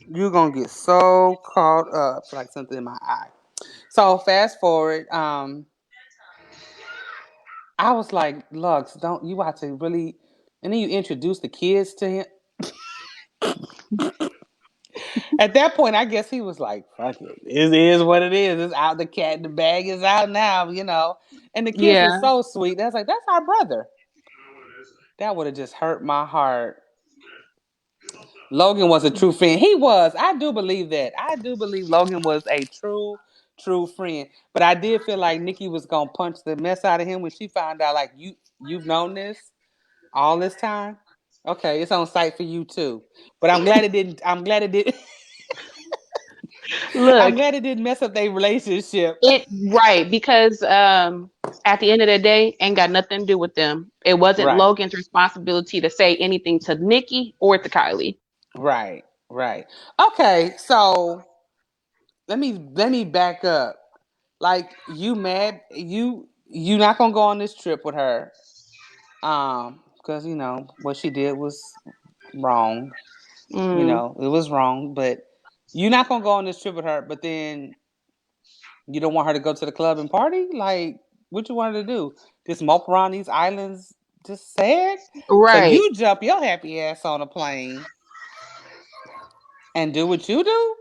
You gonna get so caught up like something in my eye. So fast forward, I was like, Lux, don't you have to really and then you introduce the kids to him. At that point, I guess he was like, fuck it. It is what it is. It's out the cat, the bag is out now. And the kids were Yeah. so sweet. That's like, that's our brother. That would have just hurt my heart. Logan was a true friend. He was. I do believe that. I do believe Logan was a true friend. But I did feel like Nikki was gonna punch the mess out of him when she found out like you've known this all this time. Okay, it's on site for you too. But I'm glad it didn't. I'm glad it did. I'm Look, glad it didn't mess up their relationship. it right because at the end of the day, ain't got nothing to do with them. It wasn't Right, Logan's responsibility to say anything to Nikki or to Kylie. right. Okay, so let me back up. Like you mad? You not gonna go on this trip with her? Because what she did was wrong. Mm. It was wrong. But you're not gonna go on this trip with her. But then you don't want her to go to the club and party. Like what you want her to do? Just mope around these islands Just say it. So Right. you jump your happy ass on a plane and do what you do,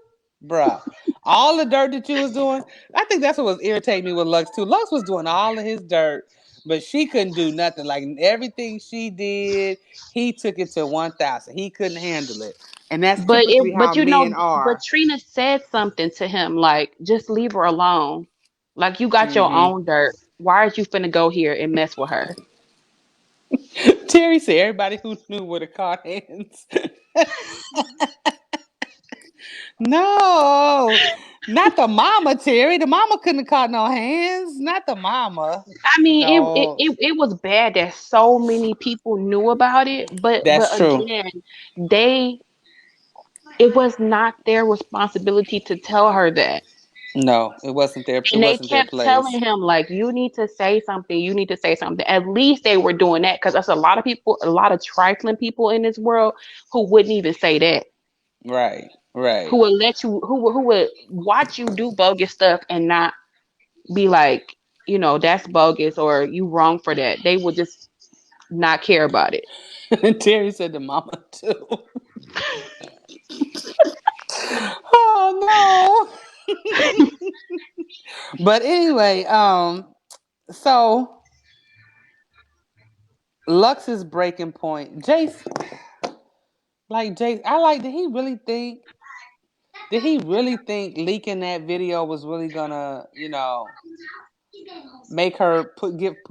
bruh. All the dirt that you was doing, I think that's what was irritating me with Lux too. Lux was doing all of his dirt, but she couldn't do nothing. Like everything she did, he took it to 1,000. He couldn't handle it, and that's typically how But men are. Trina said something to him like, just leave her alone. Like, you got your Hmm own dirt. Why are you finna go here and mess with her? Terry said everybody who knew would have caught hands. No, not the mama, Terry. The mama couldn't have caught no hands. Not the mama. I mean, No, it was bad that so many people knew about it, but that's true. again, they it was not their responsibility to tell her that. No, it wasn't their. It And they wasn't their kept telling place. him, like, you need to say something, you need to say something. At least they were doing that, because there's a lot of people, a lot of trifling people in this world who wouldn't even say that. Right, right. Who would let you who would watch you do bogus stuff and not be like, that's bogus or you wrong for that. They would just not care about it. Terry said the mama too. Oh no. But anyway, so Lux's breaking point. Jace, like Jace, I like. Did he really think leaking that video was really gonna, make her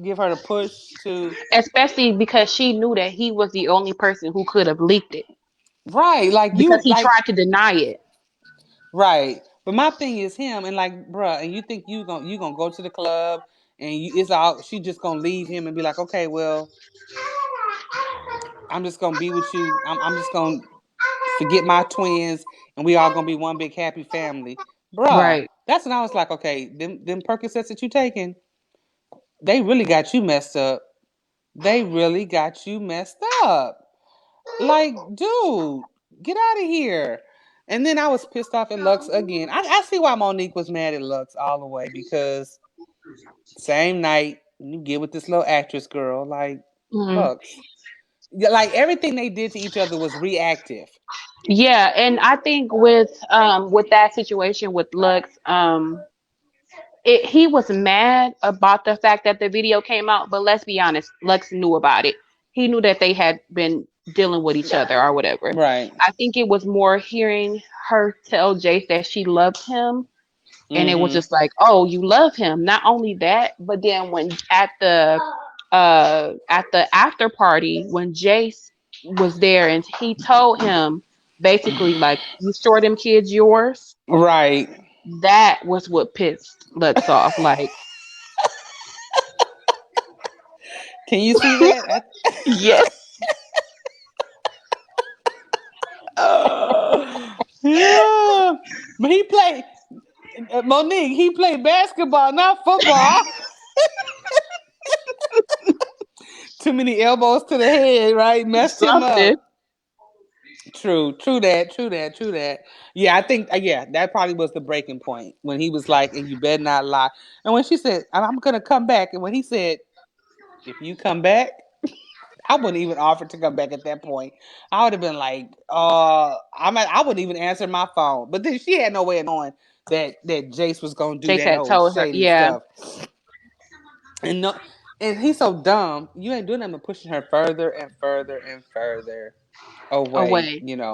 give her the push to Especially because she knew that he was the only person who could have leaked it, right? Like because you, he like tried to deny it. right. But my thing is him, and like, bruh, and you think you gonna go to the club and it's all she just gonna leave him and be like, okay, well, I'm just gonna be with you. I'm just gonna forget my twins and we all gonna be one big happy family. Bruh, Right. that's when I was like, okay, them Percocets that you taking, they really got you messed up. They really got you messed up. Like, dude, get out of here. And then I was pissed off at Lux again. I see why Monique was mad at Lux all the way because same night you get with this little actress girl, like Mhm. Lux. Like everything they did to each other was reactive. Yeah, and I think with that situation with Lux, he was mad about the fact that the video came out, but let's be honest, Lux knew about it. He knew that they had been dealing with each other or whatever. Right. I think it was more hearing her tell Jace that she loved him, and it was Mm-hmm. just like, oh, you love him. Not only that, but then when at the after party when Jace was there and he told him basically like, you sure them kids yours? Right. That was what pissed Lux off. Like, Can you see that? yes. Yeah. But he played Monique, he played basketball, not football. Too many elbows to the head, right? Messed him Something. up. True that, true that, true that. Yeah, I think, yeah, that probably was the breaking point when he was like, and you better not lie. And when she said, I'm going to come back, and when he said, if you come back, I wouldn't even offer to come back at that point. I would have been like, I wouldn't even answer my phone. But then she had no way of knowing that Jace was gonna do Jace that had whole told her, shady yeah, stuff. And no, and he's so dumb. You ain't doing nothing but pushing her further and further and further away,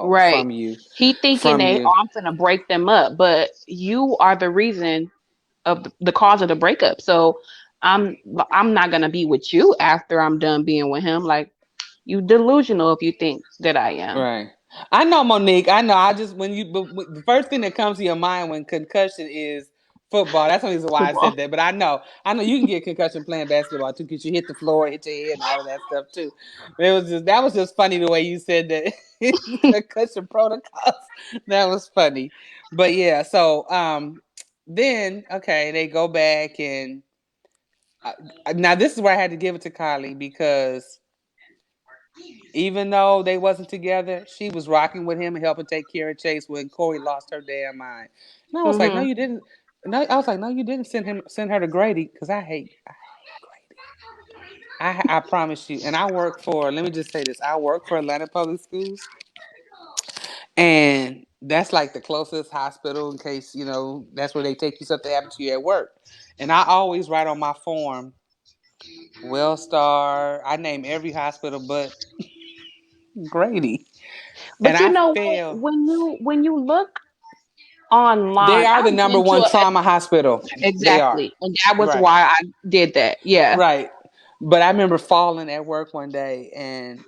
away. Right. from you, He thinking from that, you. oh, I'm gonna break them up, but you are the reason of the cause of the breakup. So I'm I'm not gonna be with you after I'm done being with him. Like, you delusional if you think that I am. Right. I know, Monique. I know. I just but the first thing that comes to your mind when concussion is football. That's the reason why I said that. But I know you can get concussion playing basketball too, because you hit the floor, hit your head, and all of that stuff too. But that was just funny the way you said that concussion protocols. That was funny. But yeah, so then okay, they go back and uh, now this is where I had to give it to Kylie because even though they wasn't together, she was rocking with him and helping take care of Chase when Corey lost her damn mind. And I was like, no, Hmm. you didn't. No, I was like, no, you didn't send her to Grady because I hate Grady. I promise you. And I work for. Let me just say this. I work for Atlanta Public Schools, and that's like the closest hospital in case that's where they take you something happened to you at work. And I always write on my form, Wellstar. I name every hospital but Grady, and But you I know what? fail. When you look They online, are the I've number been to one a trauma hospital. They are. exactly, and that was Right. why I did that. Yeah. Right. But I remember falling at work one day, and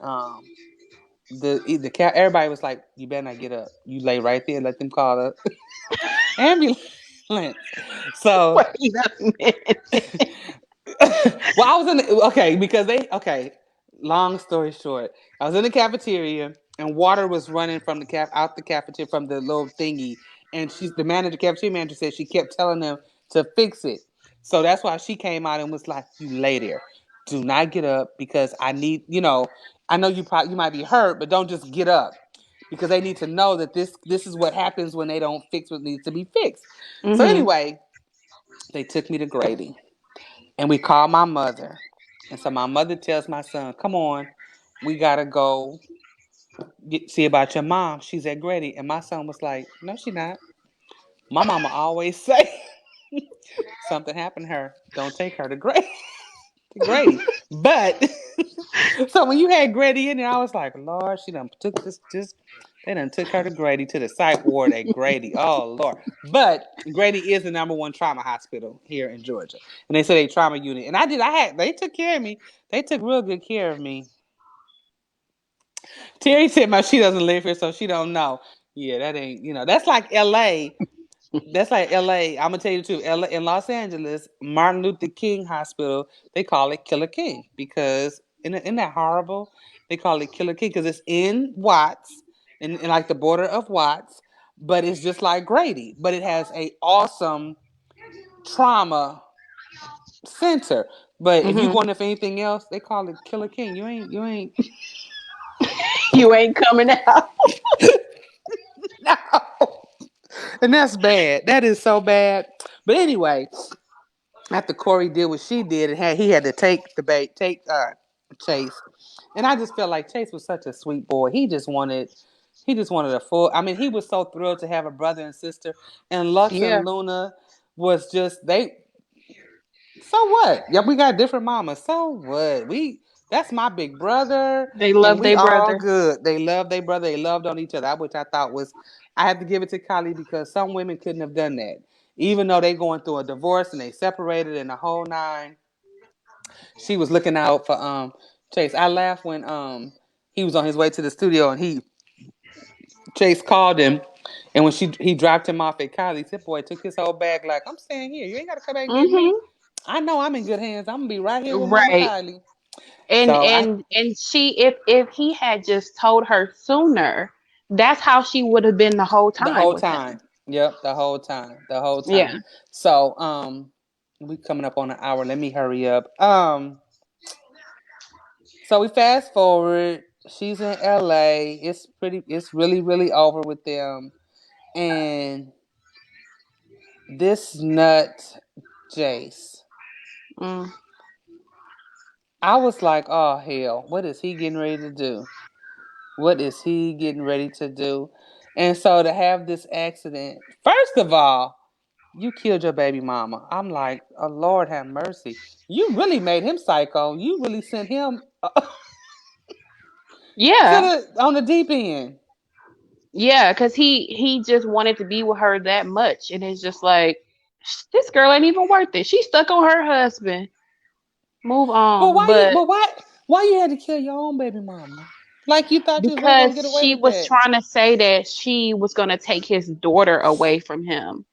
the cat. Everybody was like, "You better not get up. You lay right there. Let them call the ambulance." So Wait a minute. well, I was in the, okay because they okay. Long story short, I was in the cafeteria and water was running from the out the cafeteria from the little thingy, and the cafeteria manager said she kept telling them to fix it. So that's why she came out and was like, "You lay there, do not get up because I need I know you might be hurt, but don't just get up." Because they need to know that this is what happens when they don't fix what needs to be fixed. So Mhm. anyway, they took me to Grady and we called my mother. And so my mother tells my son, "Come on, we gotta go see about your mom. She's at Grady." And my son was like, "No, she not. My mama always say something happened to her. Don't take her to Grady." To Grady. But so when you had Grady in there, I was like, "Lord, she done took this. They done took her to Grady to the psych ward at Grady. Oh Lord." But Grady is the number one trauma hospital here in Georgia. And they said a trauma unit. And they took care of me. They took real good care of me. Terry said my she doesn't live here, so she don't know. Yeah, that ain't that's like LA. That's like LA. I'm gonna tell you the truth. LA, in Los Angeles, Martin Luther King Hospital, they call it Killer King because isn't that horrible? They call it Killer King because it's in Watts, in like the border of Watts, but it's just like Grady, but it has a awesome trauma center. But if you Mhm. going there for anything else, they call it Killer King. You ain't You ain't coming out. no. And that's bad. That is so bad. But anyway, after Corey did what she did, and he had to take Chase, and I just felt like Chase was such a sweet boy. He just wanted a full. I mean, he was so thrilled to have a brother and sister, and Lux Yeah. and Luna was just they. So what? Yeah, we got different mamas. So what? That's my big brother, They and love we their all brother. good. They love their brother. They loved on each other, which I thought was. I had to give it to Kylie because some women couldn't have done that, even though they going through a divorce and they separated and the whole nine. She was looking out for Chase. I laughed when he was on his way to the studio and he Chase called him, and when he dropped him off at Kylie's, that boy took his whole bag like, "I'm staying here. You ain't got to come back and get me. Mhm. I know I'm in good hands. I'm gonna be right here with Mama Right. Kylie." And So I and and she, if he had just told her sooner, that's how she would have been the whole the time whole with time, him. yep, the whole time, the whole Yeah. time. So we coming up on an hour. Let me hurry up. So we fast forward. She's in LA. It's pretty. It's really, really over with them. And this nut, Jace. Mm. I was like, oh hell, what is he getting ready to do? What is he getting ready to do? And so to have this accident, first of all, you killed your baby mama. I'm like, oh Lord have mercy. You really made him psycho. You really sent him to Yeah. the on the deep end. Yeah, because he just wanted to be with her that much, and it's just like this girl ain't even worth it. She's stuck on her husband. Move But on. why you? But But why you had to kill your own baby mama? Like you thought you was really gonna because get away she with was that? trying to say that she was gonna take his daughter away from him,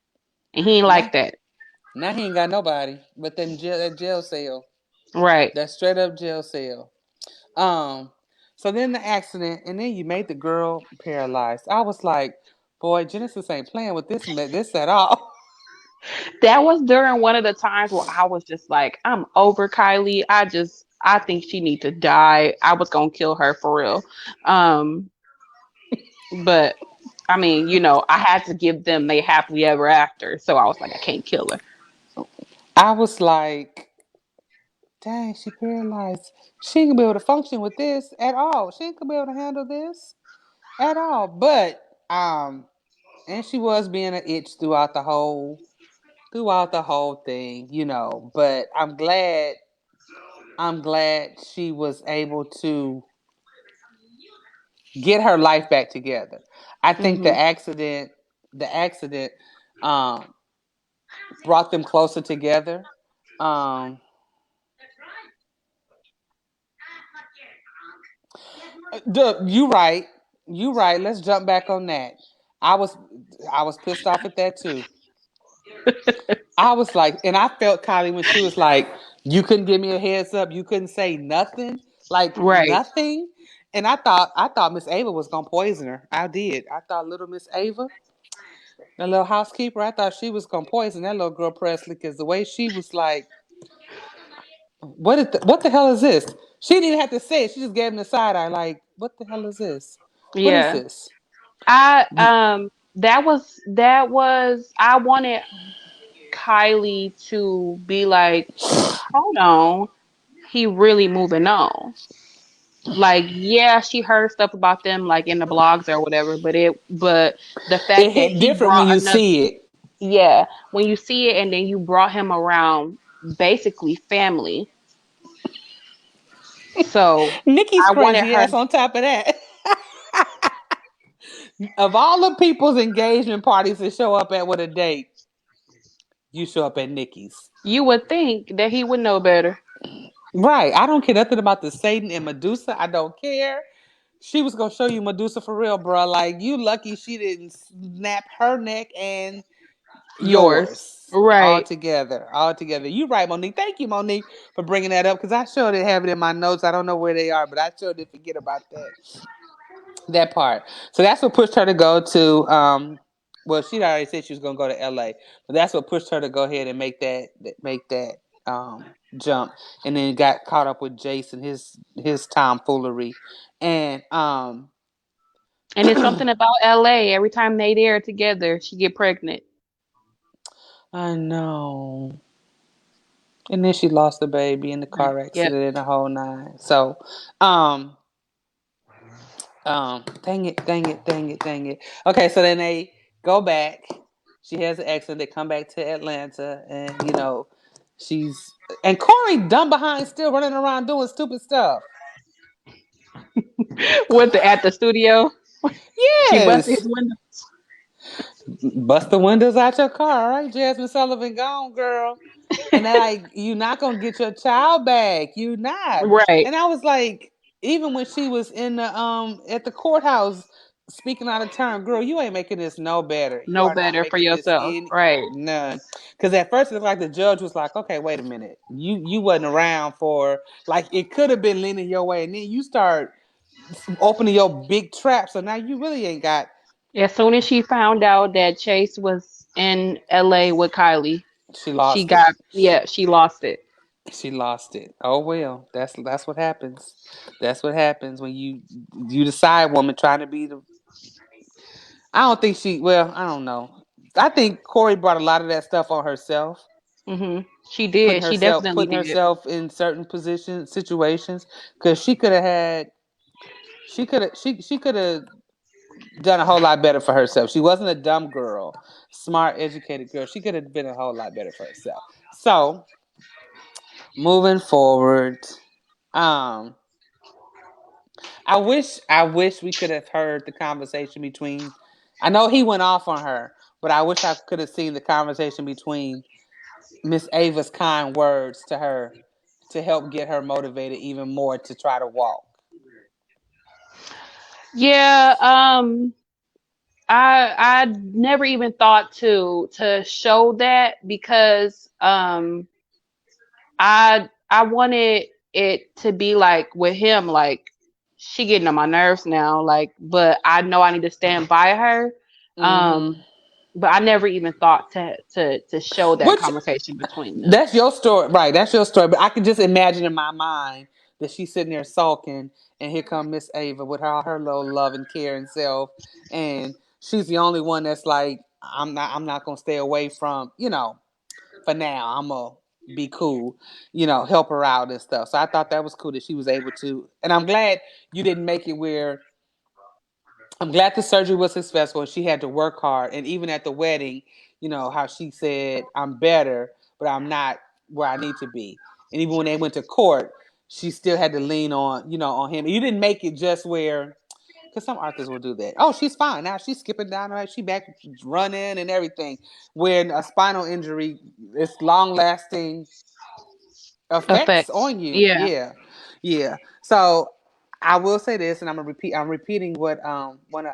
and he ain't Nah, like that. now he ain't got nobody but that jail cell. Right. That straight up jail cell. Um, so then the accident, and then you made the girl paralyzed. I was like, boy, Genesis ain't playing with this at all. That was during one of the times where I was just like, I'm over Kylie. I think she need to die. I was gonna kill her for real. Um, but I mean, I had to give them they happily ever after. So I was like, I can't kill her. I was like, dang, she paralyzed. She ain't gonna be able to function with this at all. She ain't gonna be able to handle this at all. But and she was being an itch throughout the whole thing, you know. But I'm glad she was able to get her life back together. I think Mhm. the accident um brought them closer together. Um you right. You right. Let's jump back on that. I was I was pissed off at that too. I was like, and I felt Kylie when she was like, "You couldn't give me a heads up. You couldn't say nothing, like Right. nothing." And I thought Miss Ava was gonna poison her. I did. I thought little Miss Ava, the little housekeeper, I thought she was gonna poison that little girl Presley because the way she was like, what the hell is this?" She didn't even have to say it. She just gave him the side eye, like, "What the hell is this? What is Yeah. this?" I that was I wanted Kylie to be like, hold on, he really moving on. Like, yeah, she heard stuff about them like in the blogs or whatever, but the It fact that hit he different when brought you another, see it. yeah, when you see it and then you brought him around basically family. So Nikki's I wanted crazy her. ass on top of that. Of all the people's engagement parties to show up at with a date, you show up at Nikki's. You would think that he would know better. Right. I don't care nothing about the Satan and Medusa. I don't care. She was gonna show you Medusa for real, bro. Like you lucky she didn't snap her neck and Yours, yours all right? together. All together. You right, Monique. Thank you, Monique, for bringing that up because I sure did have it in my notes. I don't know where they are, but I sure did forget about that part. So that's what pushed her to go to well, she'd already said she was gonna go to LA, but that's what pushed her to go ahead and make that jump, and then got caught up with Jason, his tomfoolery. And And it's something about LA. Every time they there together, she get pregnant. I know. And then she lost the baby in the car Yep. accident and the whole nine. So um dang it, dang it, dang it, dang it. Okay, so then they go back. She has an accident. They come back to Atlanta, and she's and Corey dumb behind still running around doing stupid stuff. With the at the studio, she busted his Yes, window. bust the windows out your car, all right, Jasmine Sullivan, gone, girl. And they're like, "You not gonna get your child back. You not." Right. And I was like, even when she was in the at the courthouse speaking out of turn, girl, you ain't making this no better. You No are not better for making this yourself. any Right. none. Because at first it looked like the judge was like, "Okay, wait a minute. You wasn't around for like it could have been leaning your way, and then you start opening your big trap. So now you really ain't got." As soon as she found out that Chase was in LA with Kylie, She she lost it. got, yeah, she lost it. She lost it. Oh well, that's what happens. That's what happens when you decide woman trying to be the. I don't think she. Well, I don't know. I think Corey brought a lot of that stuff on herself, She did. She definitely putting did. herself in certain positions, situations, because she could have had. She could have done a whole lot better for herself. She wasn't a dumb girl, smart, educated girl. She could have been a whole lot better for herself. So moving forward, um, I wish we could have heard the conversation between. I know he went off on her, but I wish I could have seen the conversation between Miss Ava's kind words to her to help get her motivated even more to try to walk. Yeah. I never even thought to show that because I wanted it to be like with him, like she getting on my nerves now, like, but I know I need to stand by her. Mm-hmm. Um, but I never even thought to show that Which conversation between them. that's your story, right? That's your story. But I can just imagine in my mind that she's sitting there sulking, and here come Miss Ava with her little love and care and self, and she's the only one that's like, I'm not gonna stay away from, for now. I'm a be cool, help her out and stuff. So I thought that was cool that she was able to. And I'm glad you didn't make it where I'm glad the surgery was successful and she had to work hard. And even at the wedding, how she said, I'm better, but I'm not where I need to be. And even when they went to court, she still had to lean on him. You didn't make it just where, because some artists will do that. Oh, she's fine now. She's skipping down, right? She back running and everything. When a spinal injury, it's long lasting effects Effects. on you. Yeah. Yeah, yeah. So I will say this, and I'm gonna repeat. I'm repeating what one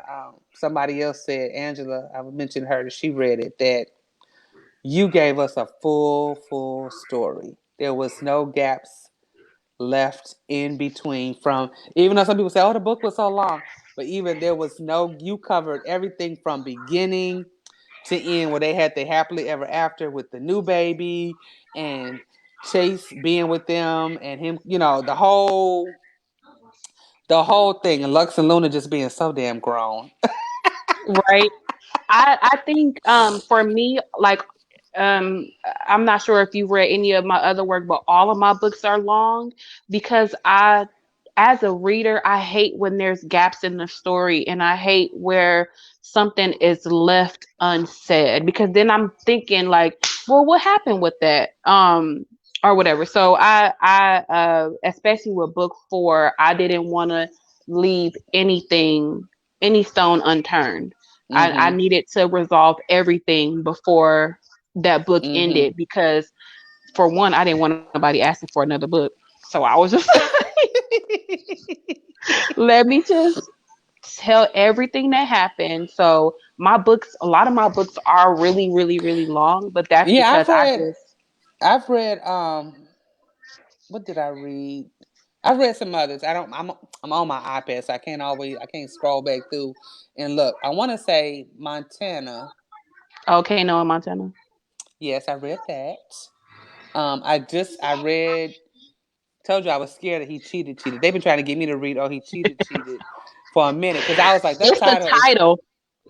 somebody else said. Angela, I mentioned her that she read it. That you gave us a full story. There was no gaps left in between. From even though some people say, "Oh, the book was so long," but even there was no. You covered everything from beginning to end, where they had the happily ever after with the new baby and Chase being with them and him, the whole thing, and Lux and Luna just being so damn grown. Right. I think for me, like, um I'm not sure if you've read any of my other work, but all of my books are long because I, as a reader, I hate when there's gaps in the story, and I hate where something is left unsaid, because then I'm thinking like, well, what happened with that? Or whatever. So I especially with book 4, I didn't want to leave any stone unturned. I Mm-hmm. needed to resolve everything before that book Mm-hmm. ended, because for one, I didn't want nobody asking for another book. So I was just let me just tell everything that happened. So my books, a lot of my books are really, really, really long, but that's Yeah, because I've I read. just I've read. What did I read? I've read some others. I don't. I'm on my iPad, so I can't scroll back through and look. I want to say Montana. okay, Noah Montana. Yes, I read that. I read. Told you I was scared that he cheated. They've been trying to get me to read. Oh, he cheated for a minute because I was like, It's the title.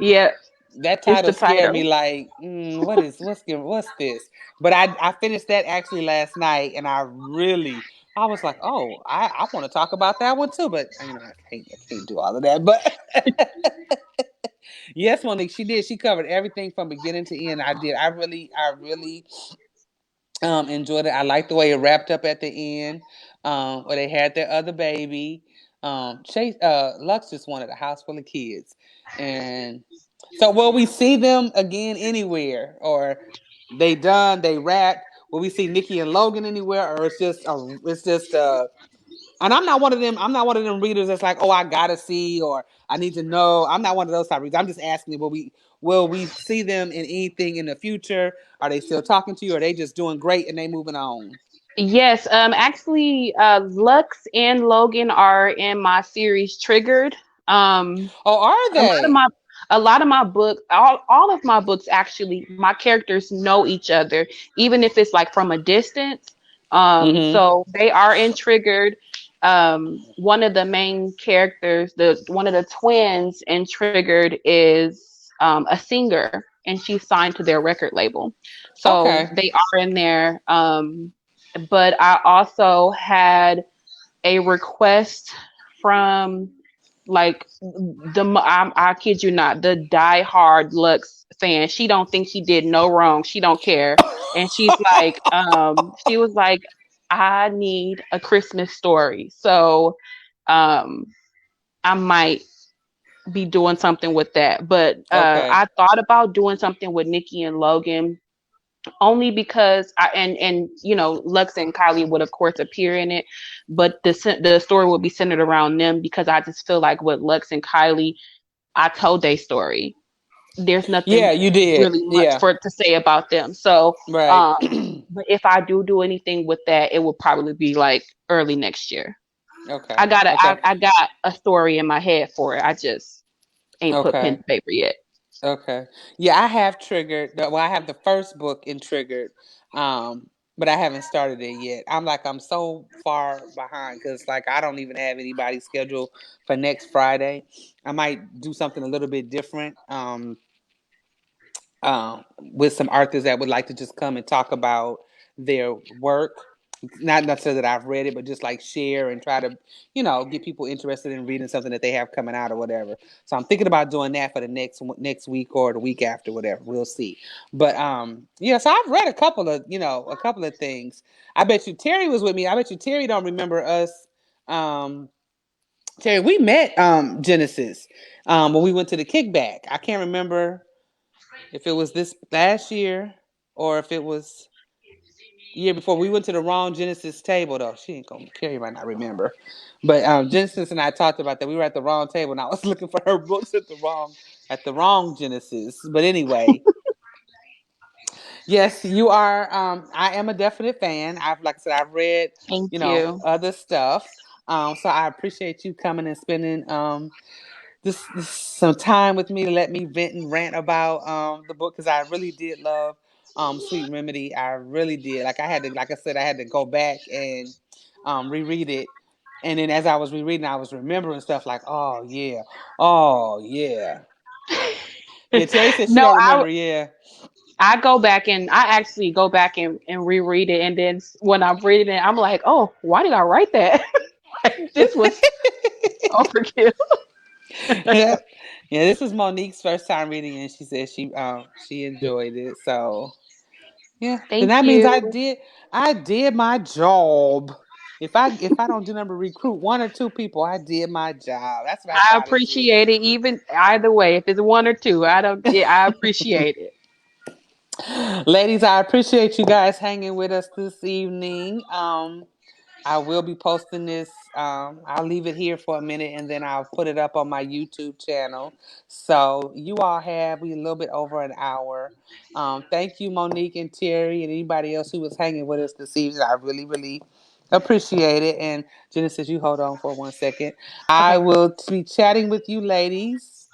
Yeah, that it's title the scared me. title. Like, what's this? But I finished that actually last night, and I was like, oh, I want to talk about that one too. But I can't do all of that. But yes, Monique, she did. She covered everything from beginning to end. I did. I really enjoyed it. I liked the way it wrapped up at the end, where they had their other baby. Chase Lux just wanted a house full of kids. And so will we see them again anywhere? Or they wrapped? Will we see Nikki and Logan anywhere? Or it's just and I'm not one of them readers that's like, oh, I gotta see or I need to know. I'm not one of those type of readers. I'm just asking, will we see them in anything in the future? Are they still talking to you? Are they just doing great and they moving on? Yes, actually, Lux and Logan are in my series Triggered. Oh, are A lot of they? my book, all of my books, actually, my characters know each other, even if it's like from a distance. Mm-hmm. So they are in Triggered. One of the main characters, the one of the twins in Triggered, is a singer, and she's signed to their record label. So Okay. they are in there. But I also had a request from, like, I kid you not, the diehard Lux fan. She don't think he did no wrong. She don't care, and she was like, I need a Christmas story. So, um, I might be doing something with that. But Okay. I thought about doing something with Nikki and Logan, only because and Lux and Kylie would of course appear in it, but the story would be centered around them, because I just feel like with Lux and Kylie, I told their story. There's Yeah, nothing you did. really much Yeah. for to say about them. So, Right. um, but if I do anything with that, it will probably be like early next year. Okay. Okay. I got a story in my head for it. I just ain't put pen Okay. to paper yet. Okay. Yeah, I have triggered. Well, I have the first book in triggered, um, but I haven't started it yet. I'm so far behind because like I don't even have anybody scheduled for next Friday. I might do something a little bit different. With some authors that would like to just come and talk about their work. Not necessarily that I've read it, but just like share and try to, get people interested in reading something that they have coming out or whatever. So I'm thinking about doing that for the next week or the week after, whatever. We'll see. But yeah. So I've read a couple of things. I bet you Terry was with me. I bet you Terry don't remember us. Um, Terry, we met Genesis when we went to the kickback. I can't remember if it was this last year or if it was the year before. We went to the wrong Genesis table though. She ain't gonna Carrie might not remember. But Genesis and I talked about that. We were at the wrong table and I was looking for her books at the wrong Genesis. But anyway, yes, you are. I am a definite fan. Like I said, I've read, Thank you. other stuff. So I appreciate you coming and spending this some time with me to let me vent and rant about the book because I really did love Sweet Remedy. I really did. Like I had to, like I said, I had to go back and reread it. And then as I was rereading, I was remembering stuff like, oh yeah. Yeah, Terry said she No, don't remember. Yeah. I go back and I actually go back and reread it, and then when I'm reading it, I'm like, oh, why did I write that? Like, this was overkill. Yeah. Yeah, this was Monique's first time reading it and she said she enjoyed it. So yeah, then Thank that means you. I did my job. If I don't do number recruit one or two people, I did my job. That's what I I try to do. appreciate it, even either way. If it's one or two, I don't. Yeah, I appreciate it. Ladies, I appreciate you guys hanging with us this evening. I will be posting this. I'll leave it here for a minute and then I'll put it up on my YouTube channel. So you all have we a little bit over an hour. Thank you, Monique and Terry, and anybody else who was hanging with us this evening. I really, really appreciate it. And Genesis, you hold on for 1 second. I Okay. will be chatting with you ladies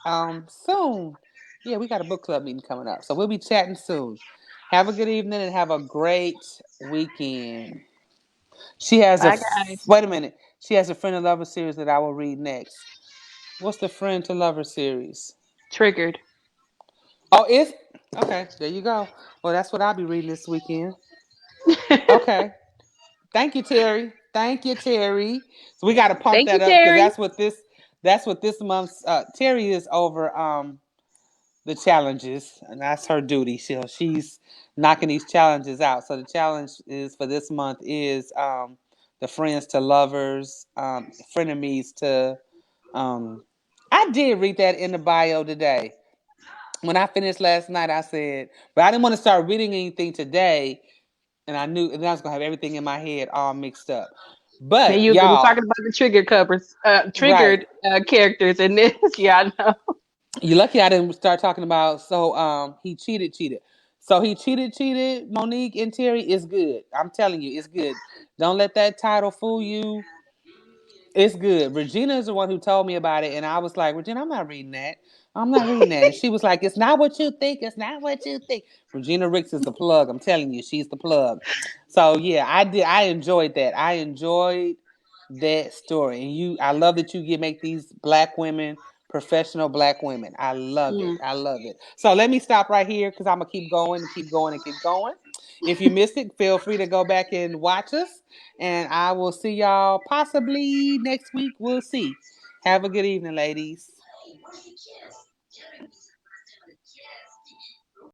soon. Yeah, we got a book club meeting coming up. So we'll be chatting soon. Have a good evening and have a great weekend. She has Bye, guys. wait a minute. She has a friend to lover series that I will read next. What's the friend to lover series? Triggered. Oh, it's okay. There you go. Well, that's what I'll be reading this weekend. Okay. Thank you, Terry. Thank you, Terry. So we got to pump Thank you, that up because Terry. that's what this month's Terry is over the challenges, and that's her duty. She's knocking these challenges out. So the challenge is for this month is the friends to lovers, frenemies to. Um, I did read that in the bio today. When I finished last night, I said, but I didn't want to start reading anything today, and I knew, and I was gonna have everything in my head all mixed up. There But you go. We're y'all, talking about the trigger covers, right? triggered characters in this. Yeah, I know. You're lucky I didn't start talking about he cheated. So he cheated. Monique and Terry is good. I'm telling you, it's good. Don't let that title fool you. It's good. Regina is the one who told me about it, and I was like, Regina, I'm not reading that. I'm not reading that. And she was like, It's not what you think. It's not what you think. Regina Ricks is the plug. I'm telling you, she's the plug. So yeah, I did. I enjoyed that. I enjoyed that story, and I love that you get make these black women professional black women. I love it. Mm. I love it. So let me stop right here because I'm gonna keep going and keep going and keep going. If you missed it, feel free to go back and watch us. And I will see y'all possibly next week. We'll see. Have a good evening, ladies.